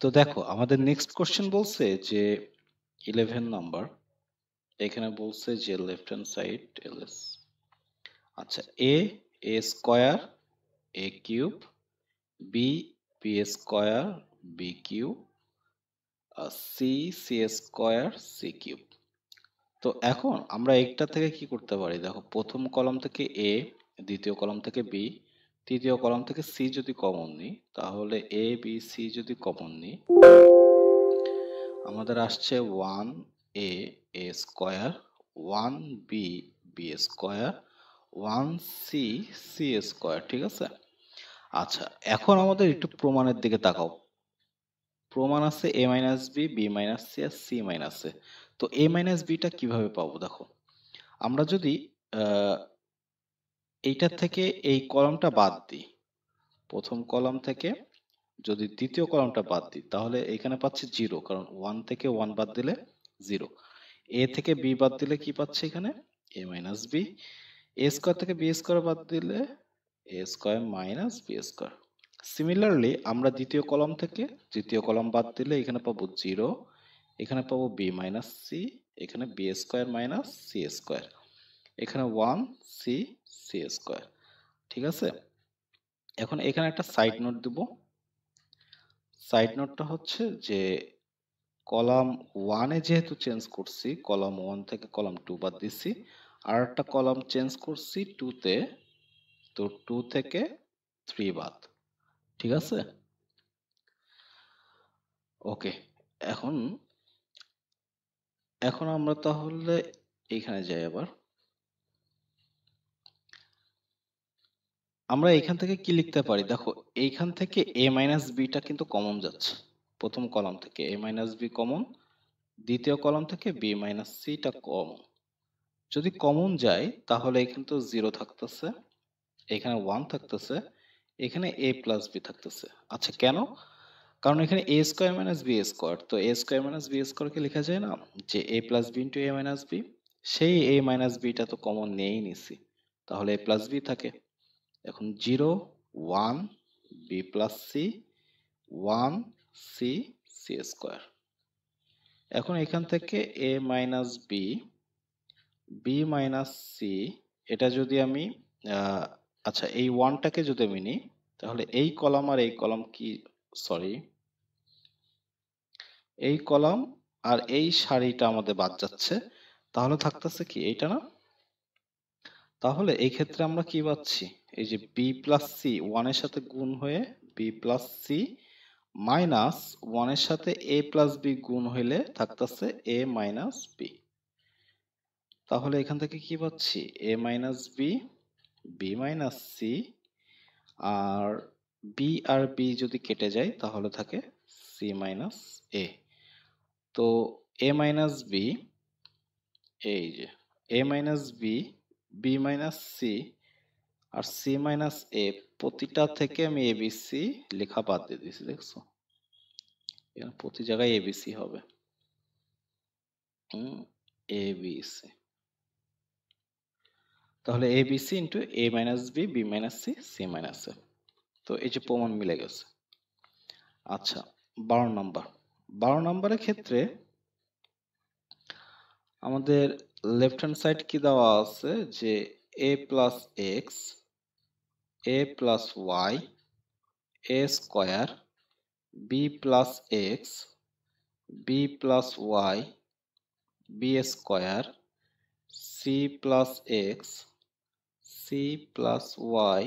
তো দেখো আমাদের নেক্সট কোশ্চেন বলছে যে 11 নাম্বার, এখানে বলছে যে লেফট হ্যান্ড সাইড এলএস। আচ্ছা, A A square A cube, B B square B cube, C C square C cube. তো এখন আমরা একটা থেকে কি করতে পারি, দেখো প্রথম কলাম থেকে এ, দ্বিতীয় কলাম থেকে বি, তৃতীয় কলাম থেকে সি যদি কমন নিই, তাহলে এ বি সি যদি কমন নিই, আমাদের আসছে one A A square, one B B square, one C C square. ঠিক আছে। আচ্ছা, এখন আমাদের একটু প্রমাণের দিকে তাকাও। প্রমাণ আছে A minus B, B minus C আর সি মাইনাস এ। তো এ মাইনাস বিটা কিভাবে পাবো? দেখো আমরা যদি এইটার থেকে এই কলামটা বাদ দিই, প্রথম কলাম থেকে যদি দ্বিতীয় কলামটা বাদ দিই, তাহলে এখানে পাচ্ছি জিরো, কারণ ওয়ান থেকে ওয়ান বাদ দিলে জিরো। এ থেকে বি বাদ দিলে কি পাচ্ছি এখানে? A minus B. A square থেকে বি স্কোয়ার বাদ দিলে A square minus B square. Similarly আমরা দ্বিতীয় কলাম থেকে তৃতীয় কলাম বাদ দিলে এখানে পাবো জিরো, এখানে পাবো বি মাইনাস সি, এখানে B square minus C square, এখানে ওয়ান সি সি স্কোয়ার। ঠিক আছে। এখন এখানে একটা সাইড নোট দেব। সাইড নোটটা হচ্ছে যে কলাম ওয়ানে যেহেতু চেঞ্জ করছি, কলাম ওয়ান থেকে কলাম টু বাদ দিচ্ছি, আর একটা কলাম চেঞ্জ করছি টুতে, তো টু থেকে থ্রি বাদ। ঠিক আছে। ওকে। এখন এখন আমরা তাহলে এইখানে যাই। আবার আমরা এখান থেকে কি লিখতে পারি? দেখো এইখান থেকে এ মাইনাস বিটা কিন্তু কমন যাচ্ছে, প্রথম কলাম থেকে এ মাইনাস বি কমন, দ্বিতীয় কলাম থেকে বি মাইনাস সিটা কমন। যদি কমন যায় তাহলে এখানে তো জিরো থাকতেছে, এখানে ওয়ান থাকতেছে, এখানে এ প্লাস বি থাকতেছে। আচ্ছা কেন? কারণ এখানে এ স্কোয়ার মাইনাস বি স্কোয়ার, তো এ স্কোয়ার মাইনাস বি স্কোয়ারকে লেখা যায় না যে A plus B into A minus B? সেই এ মাইনাস বিটা তো কমন নিয়েই নিছি, তাহলে এ প্লাস বি থাকে। এখন zero, one, B plus C, one C C square. এখন এখান থেকে A minus B, B minus C, এটা যদি আমি আচ্ছা এই ওয়ানটাকে যদি আমি নিই, তাহলে এই কলাম আর এই কলাম কি, সরি, এই কলাম আর এই সারিটা আমাদের বাদ যাচ্ছে, তাহলে থাকতেছে কি এইটা না? তাহলে এই ক্ষেত্রে আমরা কি পাচ্ছি? এই যে বি প্লাস সি ওয়ানের সাথে গুণ হয়ে বি প্লাস সি মাইনাস ওয়ানের সাথে এ প্লাস বি গুণ হইলে থাকতেছে এ মাইনাস বি। তাহলে এখান থেকে কি পাচ্ছি? A minus B, B minus C, আর বি আর বি যদি কেটে যায় তাহলে থাকে সি মাইনাস এ। তো এ মাইনাস বি, এই যে A minus B, B minus C আর সি মাইনাস এ, প্রতিটা থেকে আমি এবিসি লেখা বাদ দিয়ে দিয়েছি, দেখছো? এখানে প্রতি জায়গায় এবিসি হবে। এবিসি, তাহলে ABC into A minus B, B minus C, C minus A. তো এই যে প্রমাণ মিলে গেছে। আচ্ছা 12 নাম্বার, 12 নাম্বারের ক্ষেত্রে আমাদের লেফট হ্যান্ড সাইড কি দেওয়া আছে যে A plus X, A plus Y, A square, B plus X, B plus Y, B square, C plus X, C plus Y,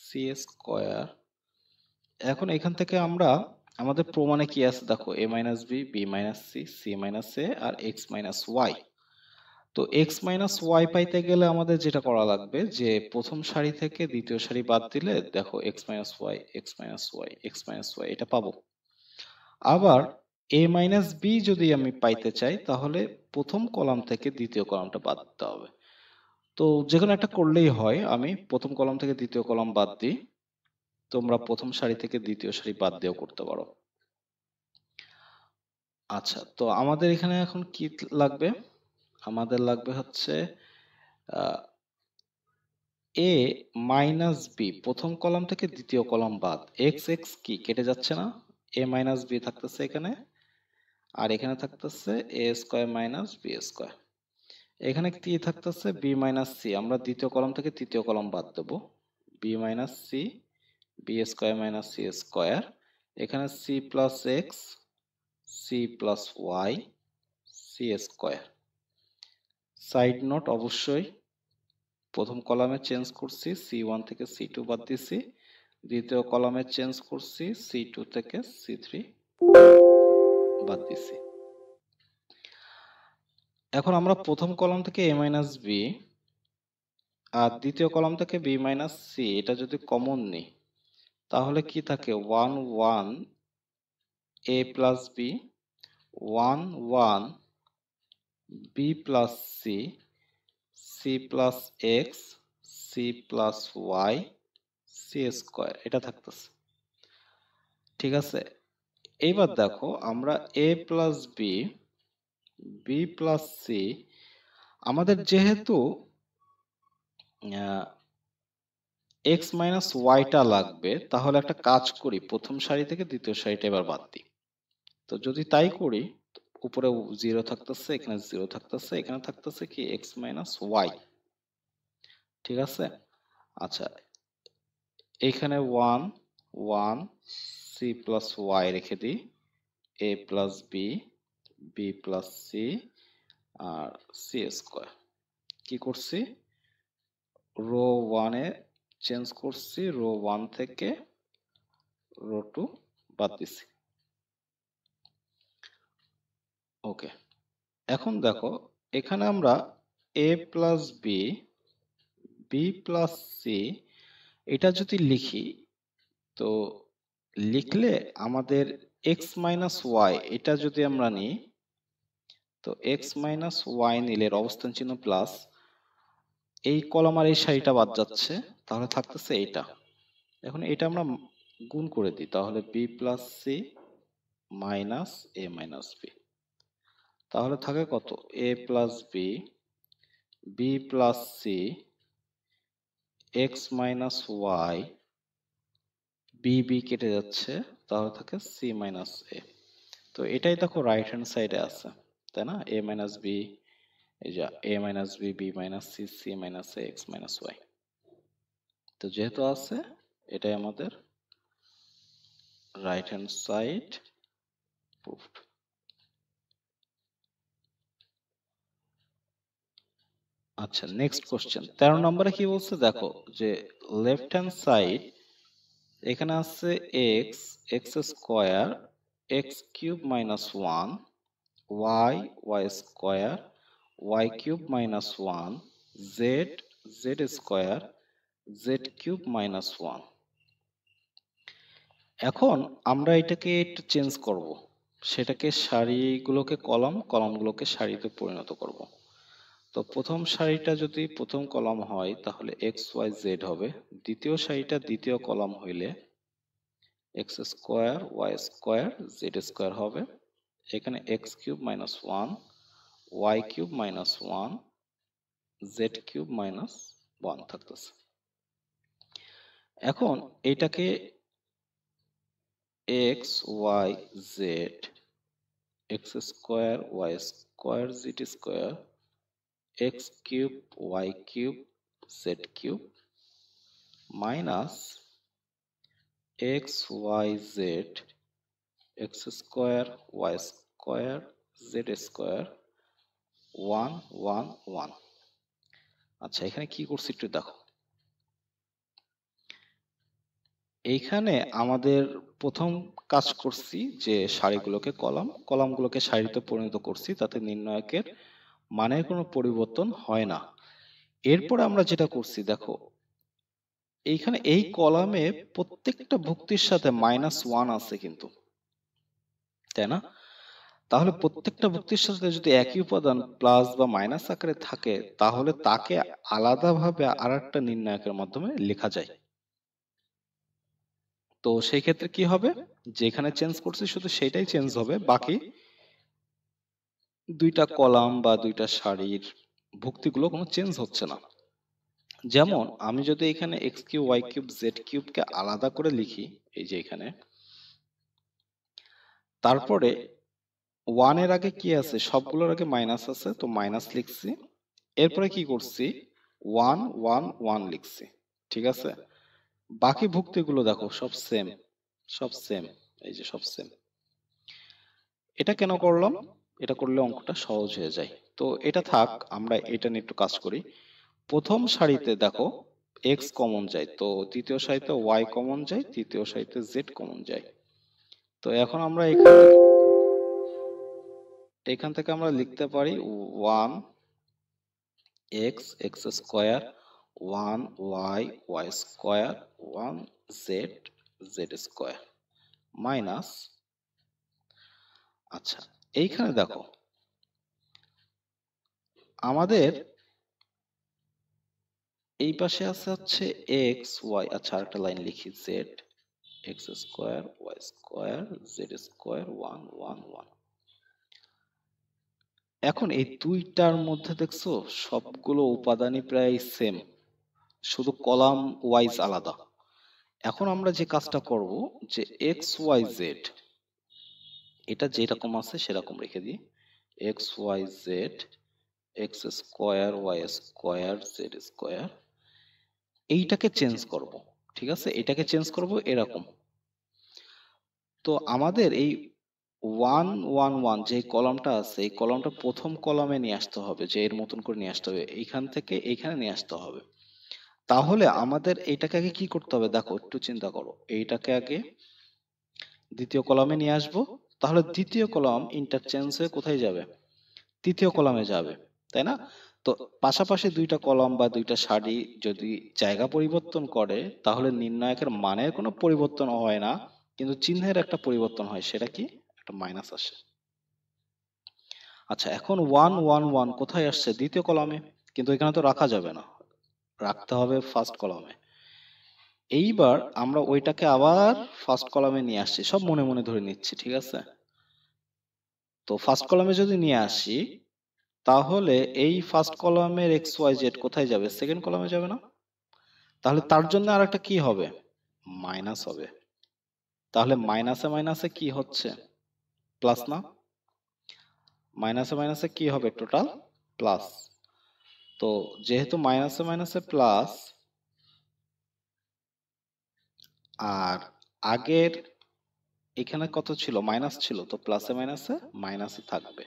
C square. এখন এখান থেকে আমরা আমাদের প্রমাণে কি আছে দেখো, A minus B, B minus C, C minus A আর এক্স মাইনাস ওয়াই। তো এক্স মাইনাস ওয়াই পাইতে গেলে আমাদের যেটা করা লাগবে যে প্রথম সারি থেকে দ্বিতীয় সারি বাদ দিলে দেখো X minus Y, X minus Y, X minus Y এটা পাবো। আবার এ মাইনাস বি যদি আমি পাইতে চাই তাহলে প্রথম কলাম থেকে দ্বিতীয় কলামটা বাদ দিতে হবে। তো যেকোনো একটা করলেই হয়, আমি প্রথম কলাম থেকে দ্বিতীয় কলাম বাদ দিই, তোমরা প্রথম সারি থেকে দ্বিতীয় সারি বাদ দিয়েও করতে পারো। আচ্ছা, তো আমাদের এখানে এখন কি লাগবে? আমাদের লাগবে হচ্ছে এ মাইনাস বি, প্রথম কলাম থেকে দ্বিতীয় কলাম বাদ, এক্স এক্স কি কেটে যাচ্ছে না? এ মাইনাস বি থাকতেছে এখানে, আর এখানে থাকতেছে এ স্কোয়ার মাইনাস বি স্কোয়ার। এখানে কি থাকতেছে বি মাইনাস সি, আমরা দ্বিতীয় কলাম থেকে তৃতীয় কলাম বাদ দেবো। B minus C, B square minus C square, এখানে C plus X, C plus Y, C square. Side note, অবশ্যই প্রথম কলামে চেঞ্জ করছি, সি ওয়ান থেকে সি টু বাদ দিছি, দ্বিতীয় কলামে চেঞ্জ করছি, সি টু থেকে সি থ্রি বাদ দিছি। এখন আমরা প্রথম কলাম থেকে এ মাইনাস বি আর দ্বিতীয় কলাম থেকে বি মাইনাস সি এটা যদি কমন নিই, তাহলে কি থাকে, one one A plus B, one one B plus C, C plus X, C plus Y, C square, এটা থাকতেছে। ঠিক আছে, এইবার দেখো আমরা A plus B, B plus C, আমাদের যেহেতু এক্স মাইনাস ওয়াইটা লাগবে, তাহলে একটা কাজ করি, প্রথম সারি থেকে দ্বিতীয় সারিটা এবার বাদ দিই। তো যদি তাই করি, উপরে জিরো থাকতেছে, এখানে জিরো থাকতেছে, এখানে থাকতেছে কি এক্স মাইনাস ওয়াই। ঠিক আছে, আচ্ছা এখানে one one C plus Y রেখে দিই, A plus B, B plus C আর সি স্কোয়ার। কি করছি, রো ওয়ানে চেঞ্জ করছি, রো ওয়ান থেকে রো টু বাদ দিছি। ওকে, এখন দেখো এখানে আমরা A plus B, B plus C এটা যদি লিখি, তো লিখলে আমাদের এক্স মাইনাস ওয়াই এটা যদি আমরা নিই, তো এক্স মাইনাস ওয়াই নিলে অবস্থান চিহ্ন প্লাস, এই কলাম আর এই সারিটা বাদ যাচ্ছে, তাহলে থাকতেছে এইটা। এখন এটা আমরা গুণ করে দিই, তাহলে B plus C minus A minus B, তাহলে থাকে কত, A plus B, B plus C, X minus Y, B B কেটে যাচ্ছে, তাহলে থাকে সি মাইনাস এ। তো এটাই দেখো রাইট হ্যান্ড সাইডে আছে, তাই না, এ মাইনাস বি, এই যে A minus B, B minus C, C minus A, X minus Y. তো যেহেতু আছে, এটাই আমাদের রাইট হ্যান্ড সাইড প্রুফড। আচ্ছা নেক্সট কোশ্চেন 13 নম্বরে কি বলছে দেখো, যে লেফট হ্যান্ড সাইড এখানে আছে X, X square, X cube minus one, Y, Y square, Y cube minus one, Z, Z square, Z cube minus one. এখন আমরা এটাকে একটু চেঞ্জ করব, সেটাকে সারিগুলোকে কলাম, কলামগুলোকে সারিতে পরিণত করব। তো প্রথম সারিটা যদি প্রথম কলাম হয় তাহলে এক্স ওয়াই জেড হবে, দ্বিতীয় সারিটা দ্বিতীয় কলাম হইলে X square, Y square, Z square হবে, এখানে X cube minus one, Y cube minus one, Z cube minus one থাকতেছে। এখন এটাকে X Y Z, X square Y square Z square, X cube Y cube Z cube minus X Y Z, X square Y square Z square, one one one. আচ্ছা এখানে কি করছি একটু দেখো, এইখানে আমাদের প্রথম কাজ করছি যে সারিগুলোকে কলাম, কলামগুলোকে সারিতে পরিণত করছি, তাতে নির্ণায়কের মানের কোনো পরিবর্তন হয় না। এরপরে আমরা যেটা করছি দেখো, এইখানে এই কলামে প্রত্যেকটা ভুক্তির সাথে মাইনাস ওয়ান আছে কিন্তু, তাই না, তাহলে প্রত্যেকটা ভুক্তির সাথে যদি একই উপাদান প্লাস বা মাইনাস আকারে থাকে, তাহলে তাকে আলাদাভাবে আর একটা নির্ণায়কের মাধ্যমে লেখা যায়। তো সেই ক্ষেত্রে কি হবে, যেখানে চেঞ্জ করছি শুধু সেটাই চেঞ্জ হবে, বাকি দুইটা কলাম বা দুইটা সারির ভুক্তিগুলো কোনো চেঞ্জ হচ্ছে না। যেমন আমি যদি এখানে X cube Y cube Z কিউবকে আলাদা করে লিখি, এই যে এখানে তারপরে 1 এর আগে কি আছে, সবগুলোর আগে মাইনাস আছে, তো মাইনাস লিখছি। এরপরে কি করছি, 1 1 1 লিখছি। ঠিক আছে, বাকি ভুক্তিগুলো দেখো সব সেম, সব সেম, এই যে সব সেম। এটা কেন করলাম, এটা করলে অঙ্কটা সহজ হয়ে যায়। তো এটা থাক, আমরা এটা নিয়ে একটু কাজ করি। প্রথম সারিতে দেখো এক্স কমন যায়, তো দ্বিতীয় সারিতে ওয়াই কমন যায়, তৃতীয় সারিতে জেড কমন যায়। তো এখন আমরা এখান থেকে আমরা লিখতে পারি 1 X X square, 1 Y Y square, 1 Z Z square minus. আচ্ছা, এইখানে দেখো আমাদের এই পাশে আছে হচ্ছে এক্স ওয়াই। আচ্ছা, আরেকটা লাইন লিখি, Z X square Y square Z square 1 1 1। এখন এই দুইটার মধ্যে দেখছো সবগুলো উপাদানই প্রায় সেম, শুধু কলাম ওয়াইজ আলাদা। এখন আমরা যে কাজটা করব, যে এক্স ওয়াই জেড এটা যেরকম আছে সেরকম রেখে দিই, X Y Z X square Y square Z square, এইটাকে চেঞ্জ করব। ঠিক আছে, এটাকে চেঞ্জ করব এরকম। তো আমাদের এই 1 1 1 যে কলামটা আছে, এই কলামটা প্রথম কলামে নিয়ে আসতে হবে, যে এর মতন করে নিয়ে আসতে হবে, এইখান থেকে এইখানে নিয়ে আসতে হবে। তাহলে আমাদের এইটাকে আগে কি করতে হবে, দেখো একটু চিন্তা করো, এইটাকে আগে দ্বিতীয় কলামে নিয়ে আসবো। তাহলে দ্বিতীয় কলাম ইন্টারচেঞ্জ হয়ে কোথায় যাবে, তৃতীয় কলামে যাবে, তাই না? তো পাশাপাশি দুইটা কলাম বা দুইটা সারি যদি জায়গা পরিবর্তন করে, তাহলে নির্ণায়কের মানের কোনো পরিবর্তন হয় না, কিন্তু চিহ্নের একটা পরিবর্তন হয়, সেটা কি, একটা মাইনাস আসে। আচ্ছা, এখন 1 1 1 কোথায় আসছে, দ্বিতীয় কলামে, কিন্তু এখানে তো রাখা যাবে না, রাখতে হবে ফার্স্ট কলামে। এইবার আমরা ওইটাকে আবার ফার্স্ট কলামে নিয়ে আসছি, সব মনে মনে ধরে নিচ্ছি, ঠিক আছে? তো ফার্স্ট কলামে যদি নিয়ে আসি, তাহলে এই ফার্স্ট কলামের এক্স ওয়াই জেড কোথায় যাবে, সেকেন্ড কলামে যাবে না? তাহলে তার জন্য আর একটা কি হবে, মাইনাস হবে। তাহলে মাইনাসে মাইনাসে কি হচ্ছে, প্লাস না? মাইনাসে মাইনাসে কি হবে, টোটাল প্লাস। তো যেহেতু মাইনাসে মাইনাসে প্লাস, আর আগের এখানে কত ছিল, মাইনাস ছিল, তো প্লাসে মাইনাসে মাইনাসই থাকবে।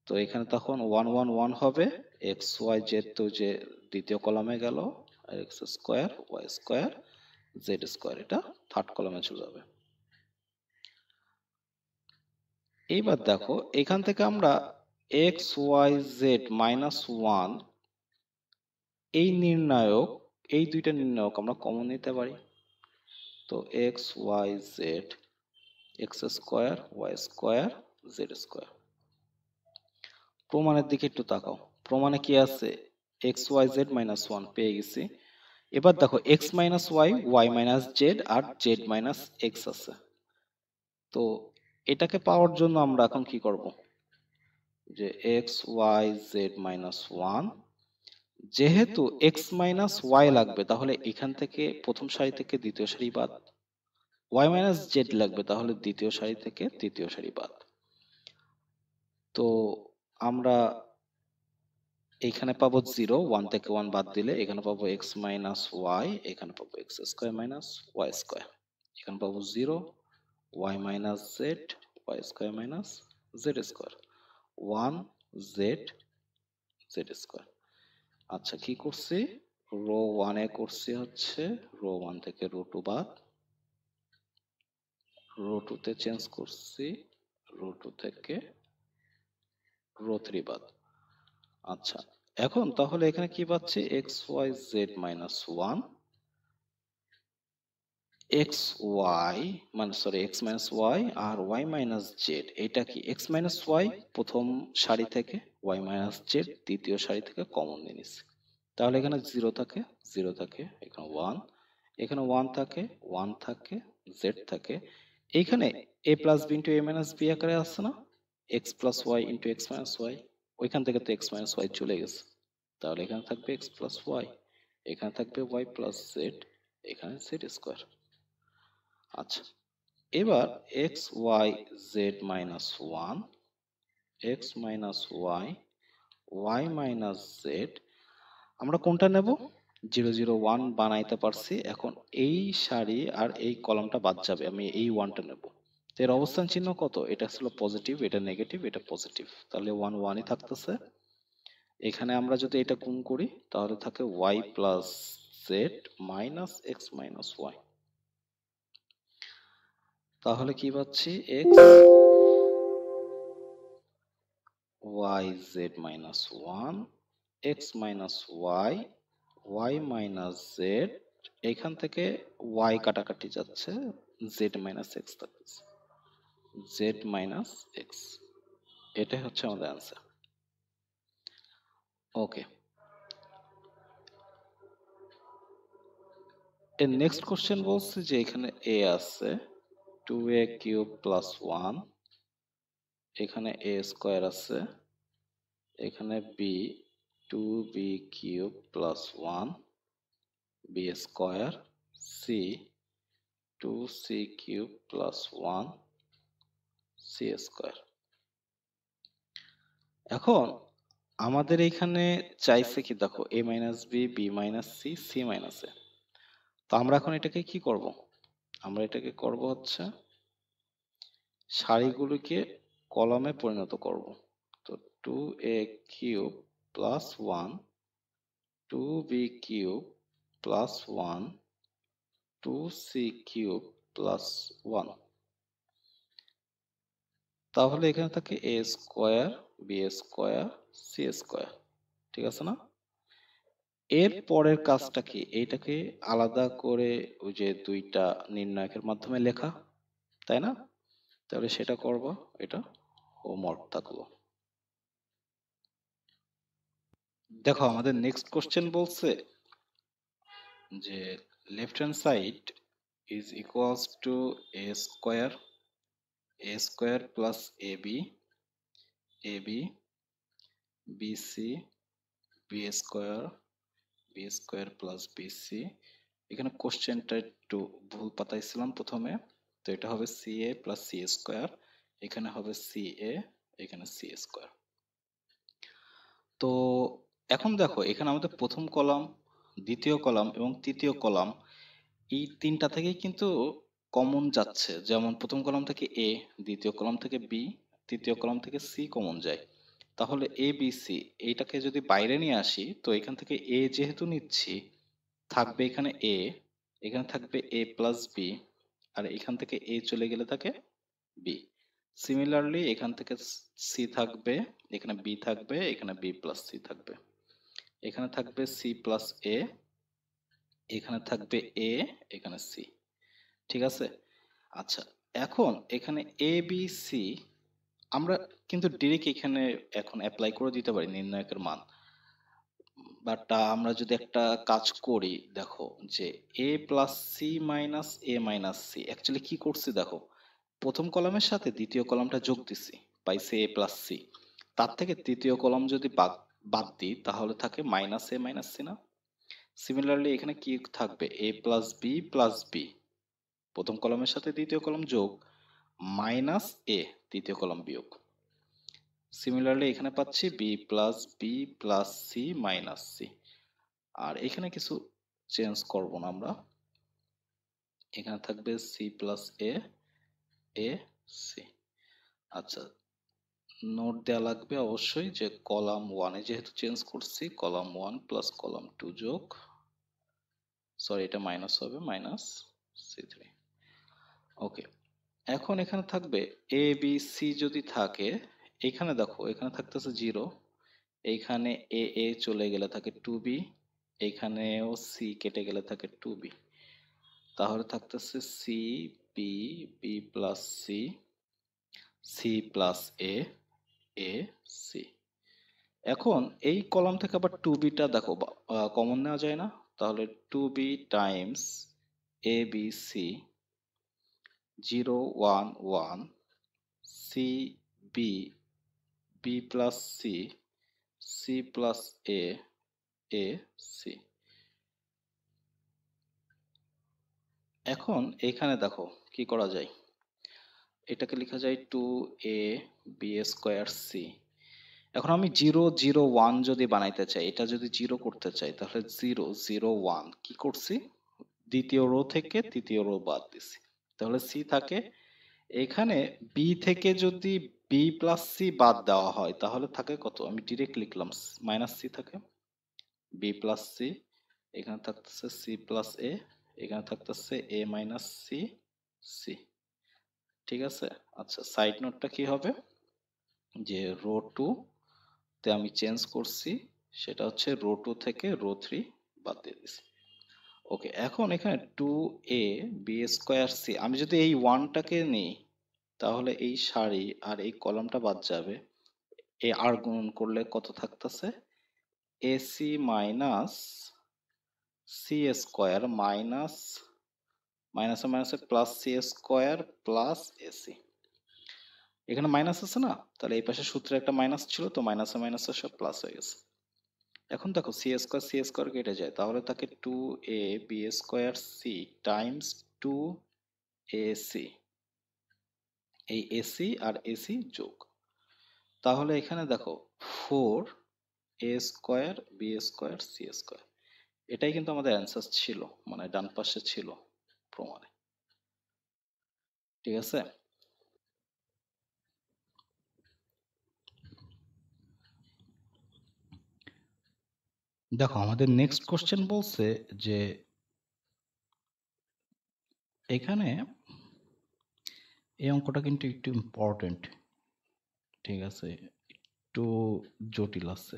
তো এখানে তখন 1 1 1 হবে, এক্স ওয়াই জেড তো যে দ্বিতীয় কলামে গেল, আর X square Y square Z square এটা থার্ড কলামে চলে যাবে। এইবার দেখো এখান থেকে আমরা এক্স ওয়াই জেড মাইনাস 1 এই নির্ণায়ক, এই দুইটা নির্ণায়ক আমরা কমন নিতে পারি। তো X Y Z X square Y square Z square. প্রমাণের দিকে একটু তাকাও, প্রমাণে কি আছে, এক্স ওয়াই জেড মাইনাস 1 পেয়ে গেছি। এবার দেখো X minus Y Y minus Z আর জেড মাইনাস এক্স আছে। তো এটাকে পাওয়ার জন্য আমরা এখন কি করব, যে এক্স ওয়াই জেড মাইনাস 1, যেহেতু এক্স মাইনাস ওয়াই লাগবে, তাহলে এখান থেকে প্রথম সারি থেকে দ্বিতীয় সারি বাদ, ওয়াই মাইনাস জেড লাগবে, তাহলে দ্বিতীয় সারি থেকে তৃতীয় সারি বাদ। তো আমরা এখানে পাবো 0, 1 থেকে 1 বাদ দিলে এখানে পাবো এক্স মাইনাস ওয়াই, এখানে পাবো X square minus Y square, এখানে পাবো 0 Y minus Z Y square minus Z square 1 Z Z square. আচ্ছা, কি করছি, রো 1 এ করছি হচ্ছে রো 1 থেকে রো 2 বাদ, রো 2 তে চেঞ্জ করছি রো 2 থেকে রো 3 বাদ। আচ্ছা, এখন তাহলে এখানে কি পাচ্ছি, X Y Z minus 1 X Y মানে সরি এক্স মাইনাস ওয়াই আর ওয়াই মাইনাস জেড, এটা কি এক্স মাইনাস ওয়াই প্রথম সারি থেকে, ওয়াই মাইনাস জেড দ্বিতীয় সারি থেকে কমন নিয়ে নিচ্ছি। তাহলে এখানে 0 থাকে 0 থাকে, এখানে 1, এখানে 1 থাকে 1 থাকে, জেড থাকে, এইখানে A plus B into A minus B আকারে আসছে না, X plus Y into X minus Y, ওইখান থেকে তো এক্স মাইনাস ওয়াই চলে গেছে, তাহলে এখানে থাকবে এক্স প্লাস ওয়াই, এখানে থাকবে ওয়াই প্লাস জেড, এখানে জেড স্কোয়ার। আচ্ছা, এবার X Y Z minus one, X minus Y, Y minus Z, আমরা কোনটা নেব? 0 0 1 বানাইতে পারছি। এখন এই সারি আর এই কলামটা বাদ যাবে, আমি এই ওয়ানটা নেব। তো এর অবস্থান চিহ্ন কত? এটা ছিল পজিটিভ, এটা নেগেটিভ, এটা পজিটিভ, তাহলে 1 1ই থাকতেছে। এখানে আমরা যদি এটা গুণ করি তাহলে থাকে y plus Z minus X minus Y. তাহলে কি পাচ্ছি? X Y Z minus one, X minus Y, Y minus Z, এখান থেকে ওয়াই কাটাকাটি যাচ্ছে, জেড মাইনাস এক্স থাকছে, জেড মাইনাস এক্স। এটাই হচ্ছে আমাদের অ্যান্সার। ওকে, এর নেক্সট কোশ্চেন বলছে যে এখানে এ আছে 2a কিউব প্লাস 1, এখানে এ স্কোয়ার আছে, এখানে B 2b cube plus 1, B square, C 2c cube plus 1, C square. এখন আমাদের এখানে চাইছে কি দেখো, a minus B, B minus C, C minus A. তো আমরা এখন এটাকে কি করব? আমরা এটাকে করব হচ্ছে সারিগুলোকে কলামে পরিণত করব। তো 2a cube plus 1, 2b cube plus 1, 2c cube plus 1। তাহলে এখানে থাকে a square, B square, C square, ঠিক আছে না? এর পরের কাজটা কি? এইটাকে আলাদা করে ওই যে দুইটা নির্ণায়কের মাধ্যমে লেখা, তাই না? তাহলে সেটা করব, এটা হোমওয়ার্ক থাকলো। দেখো আমাদের নেক্সট কোশ্চেন বলছে যে left hand side is equals to A square plus A B, A B, B C, B square, B square plus B C. এখানে কোশ্চেনটা একটু ভুল পাতাইছিলাম প্রথমে, তো এটা হবে C A plus C square, এখানে হবে সি এ, এখানে সি স্কোয়ার। তো এখন দেখো এখানে আমাদের প্রথম কলাম, দ্বিতীয় কলাম এবং তৃতীয় কলাম এই তিনটা থেকেই কিন্তু কমন যাচ্ছে। যেমন প্রথম কলাম থেকে এ, দ্বিতীয় কলাম থেকে বি, তৃতীয় কলাম থেকে সি কমন যায়। তাহলে এ বি সি এইটাকে যদি বাইরে নিয়ে আসি, তো এখান থেকে এ যেহেতু নিচ্ছি, থাকবে এখানে এ, এখানে থাকবে এ প্লাস বি, আর এখান থেকে এ চলে গেলে থাকে বি। সিমিলারলি এখান থেকে সি থাকবে, এখানে বি থাকবে, এখানে বি প্লাস সি থাকবে, এখানে থাকবে সি প্লাস এ, এখানে থাকবে এ, এখানে সি, ঠিক আছে? আচ্ছা, এখন এখানে এ বি সি আমরা কিন্তু ডিরেক্ট এখানে এখন অ্যাপ্লাই করে দিতে পারি নির্ণায়কের মান। বাট আমরা যদি একটা কাজ করি, দেখো যে A plus C minus A minus C actually কি করছি দেখো, প্রথম কলামের সাথে দ্বিতীয় কলামটা যোগ দিছি, পাইছে এ প্লাস সি। তার থেকে তৃতীয় কলাম যদি বাদ বাদ দিই তাহলে থাকে মাইনাস এ মাইনাস সি না? সিমিলারলি এখানে কি থাকবে? এ প্লাস বি প্লাস বি, প্রথম কলামের সাথে দ্বিতীয় কলাম যোগ, মাইনাস এ তৃতীয় কলাম বিয়োগ। সিমিলারলি এখানে পাচ্ছি B plus B plus C minus C. আর এখানে কিছু চেঞ্জ করব না আমরা, এখানে থাকবে C plus A, A C. আচ্ছা, নোট দেওয়া লাগবে অবশ্যই যে কলাম ওয়ানে যেহেতু চেঞ্জ করছি, column one plus column two যোগ, সরি এটা মাইনাস হবে, মাইনাস সি থ্রি। ওকে, এখন এখানে থাকবে এ বি সি যদি থাকে, এখানে দেখো এখানে থাকতেছে 0, এইখানে এ এ চলে গেলে থাকে 2b, এইখানেও সি কেটে গেলে থাকে 2b, তাহলে থাকতেছে C B, B plus C, C plus A, A C. এখন এই কলাম থেকে আবার 2bটা দেখো কমন নেওয়া যায় না? তাহলে 2b times A B C, 0 1 1, C B, B plus C, C plus A, A C. এখন এখানে দেখো কি করা যায়, এটাকে লেখা যায় 2a b স্কয়ার c। এখন আমি 0 0 1 যদি বানাইতে চাই, এটা যদি 0 করতে চাই, তাহলে 0 0 1 কি করছি, দ্বিতীয় রো থেকে তৃতীয় রো বাদ দিছি, তাহলে c থাকে। এখানে b থেকে যদি b প্লাস c বাদ দেওয়া হয় তাহলে থাকে কত, আমি ডিরেক্ট লিখলাম মাইনাস c থাকে, b প্লাস c, এখানে থাকতেছে c প্লাস a, এখানে থাকতেছে a মাইনাস c, c। ঠিক আছে। আচ্ছা, সাইড নোটটা কি হবে, যে রো 2 তে আমি চেঞ্জ করছি, সেটা হচ্ছে রো 2 থেকে রো 3 বাদ দিয়ে দিছি। ওকে, এখন এখানে 2a b স্কয়ার c, আমি যদি এই 1টাকে নিই তাহলে এই সারি আর এই কলামটা বাদ যাবে, এ আর গুণন করলে কত থাকতেছে, ac minus c square minus মাইনাসে মাইনাসে plus c square plus ac। এখানে মাইনাস আছে না, তাহলে এই পাশে সূত্রে একটা মাইনাস ছিল, তো মাইনাসে মাইনাসে সব প্লাস হয়ে গেছে। এখন দেখো সি স্কয়ার কেটে যায়, তাহলে থাকে 2a b square c Times 2ac, এই এসি আর এসি যোগ, তাহলে এখানে দেখো 4a square b square c square, এটাই কিন্তু আমাদের অ্যান্সার ছিল, মানে ডান পাশে ছিল প্রমাণে। ঠিক আছে। দেখো আমাদের নেক্সট কোশ্চেন বলছে যে এখানে এই অঙ্কটা কিন্তু একটু ইম্পর্টেন্ট, ঠিক আছে, একটু জটিল আছে,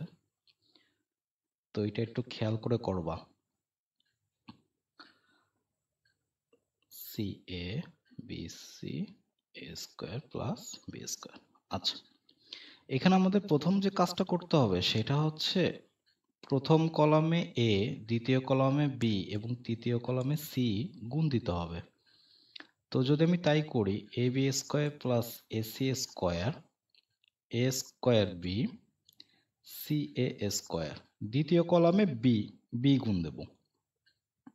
তো এটা একটু খেয়াল করে করবা। C A B C A square plus B square. আচ্ছা, এখানে আমাদের প্রথম যে কাজটা করতে হবে সেটা হচ্ছে প্রথম কলামে এ, দ্বিতীয় কলামে বি এবং তৃতীয় কলামে সি গুণ দিতে হবে। তো যদি আমি তাই করি, A B square plus A C square A square B C A square, দ্বিতীয় কলামে বি, বি গুণ দেব,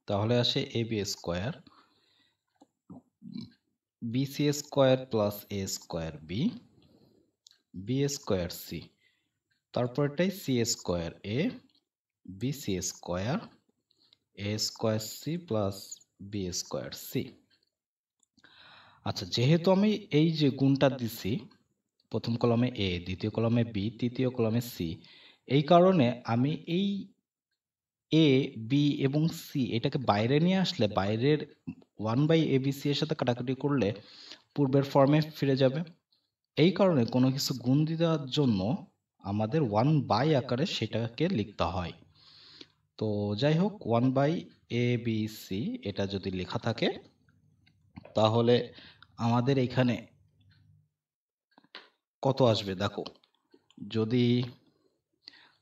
তাহলে আসে A B square B C square plus A square B, B square C, তারপরটাই C square A B C square A square C plus B square C. আচ্ছা, যেহেতু আমি এই যে গুণটা দিছি প্রথম কলামে এ, দ্বিতীয় কলামে বি, তৃতীয় কলামে সি, এই কারণে আমি এই এ বি এবং সি এটাকে বাইরে নিয়ে আসলে বাইরের 1/abc এর সাথে কাটাকাটি করলে পূর্বের ফর্মে ফিরে যাবে। এই কারণে কোনো কিছু গুণ দেওয়ার জন্য আমাদের 1 আকারে সেটাকে লিখতে হয়। তো যাই হোক, 1/abc এটা যদি লেখা থাকে তাহলে আমাদের এখানে কত আসবে দেখো, যদি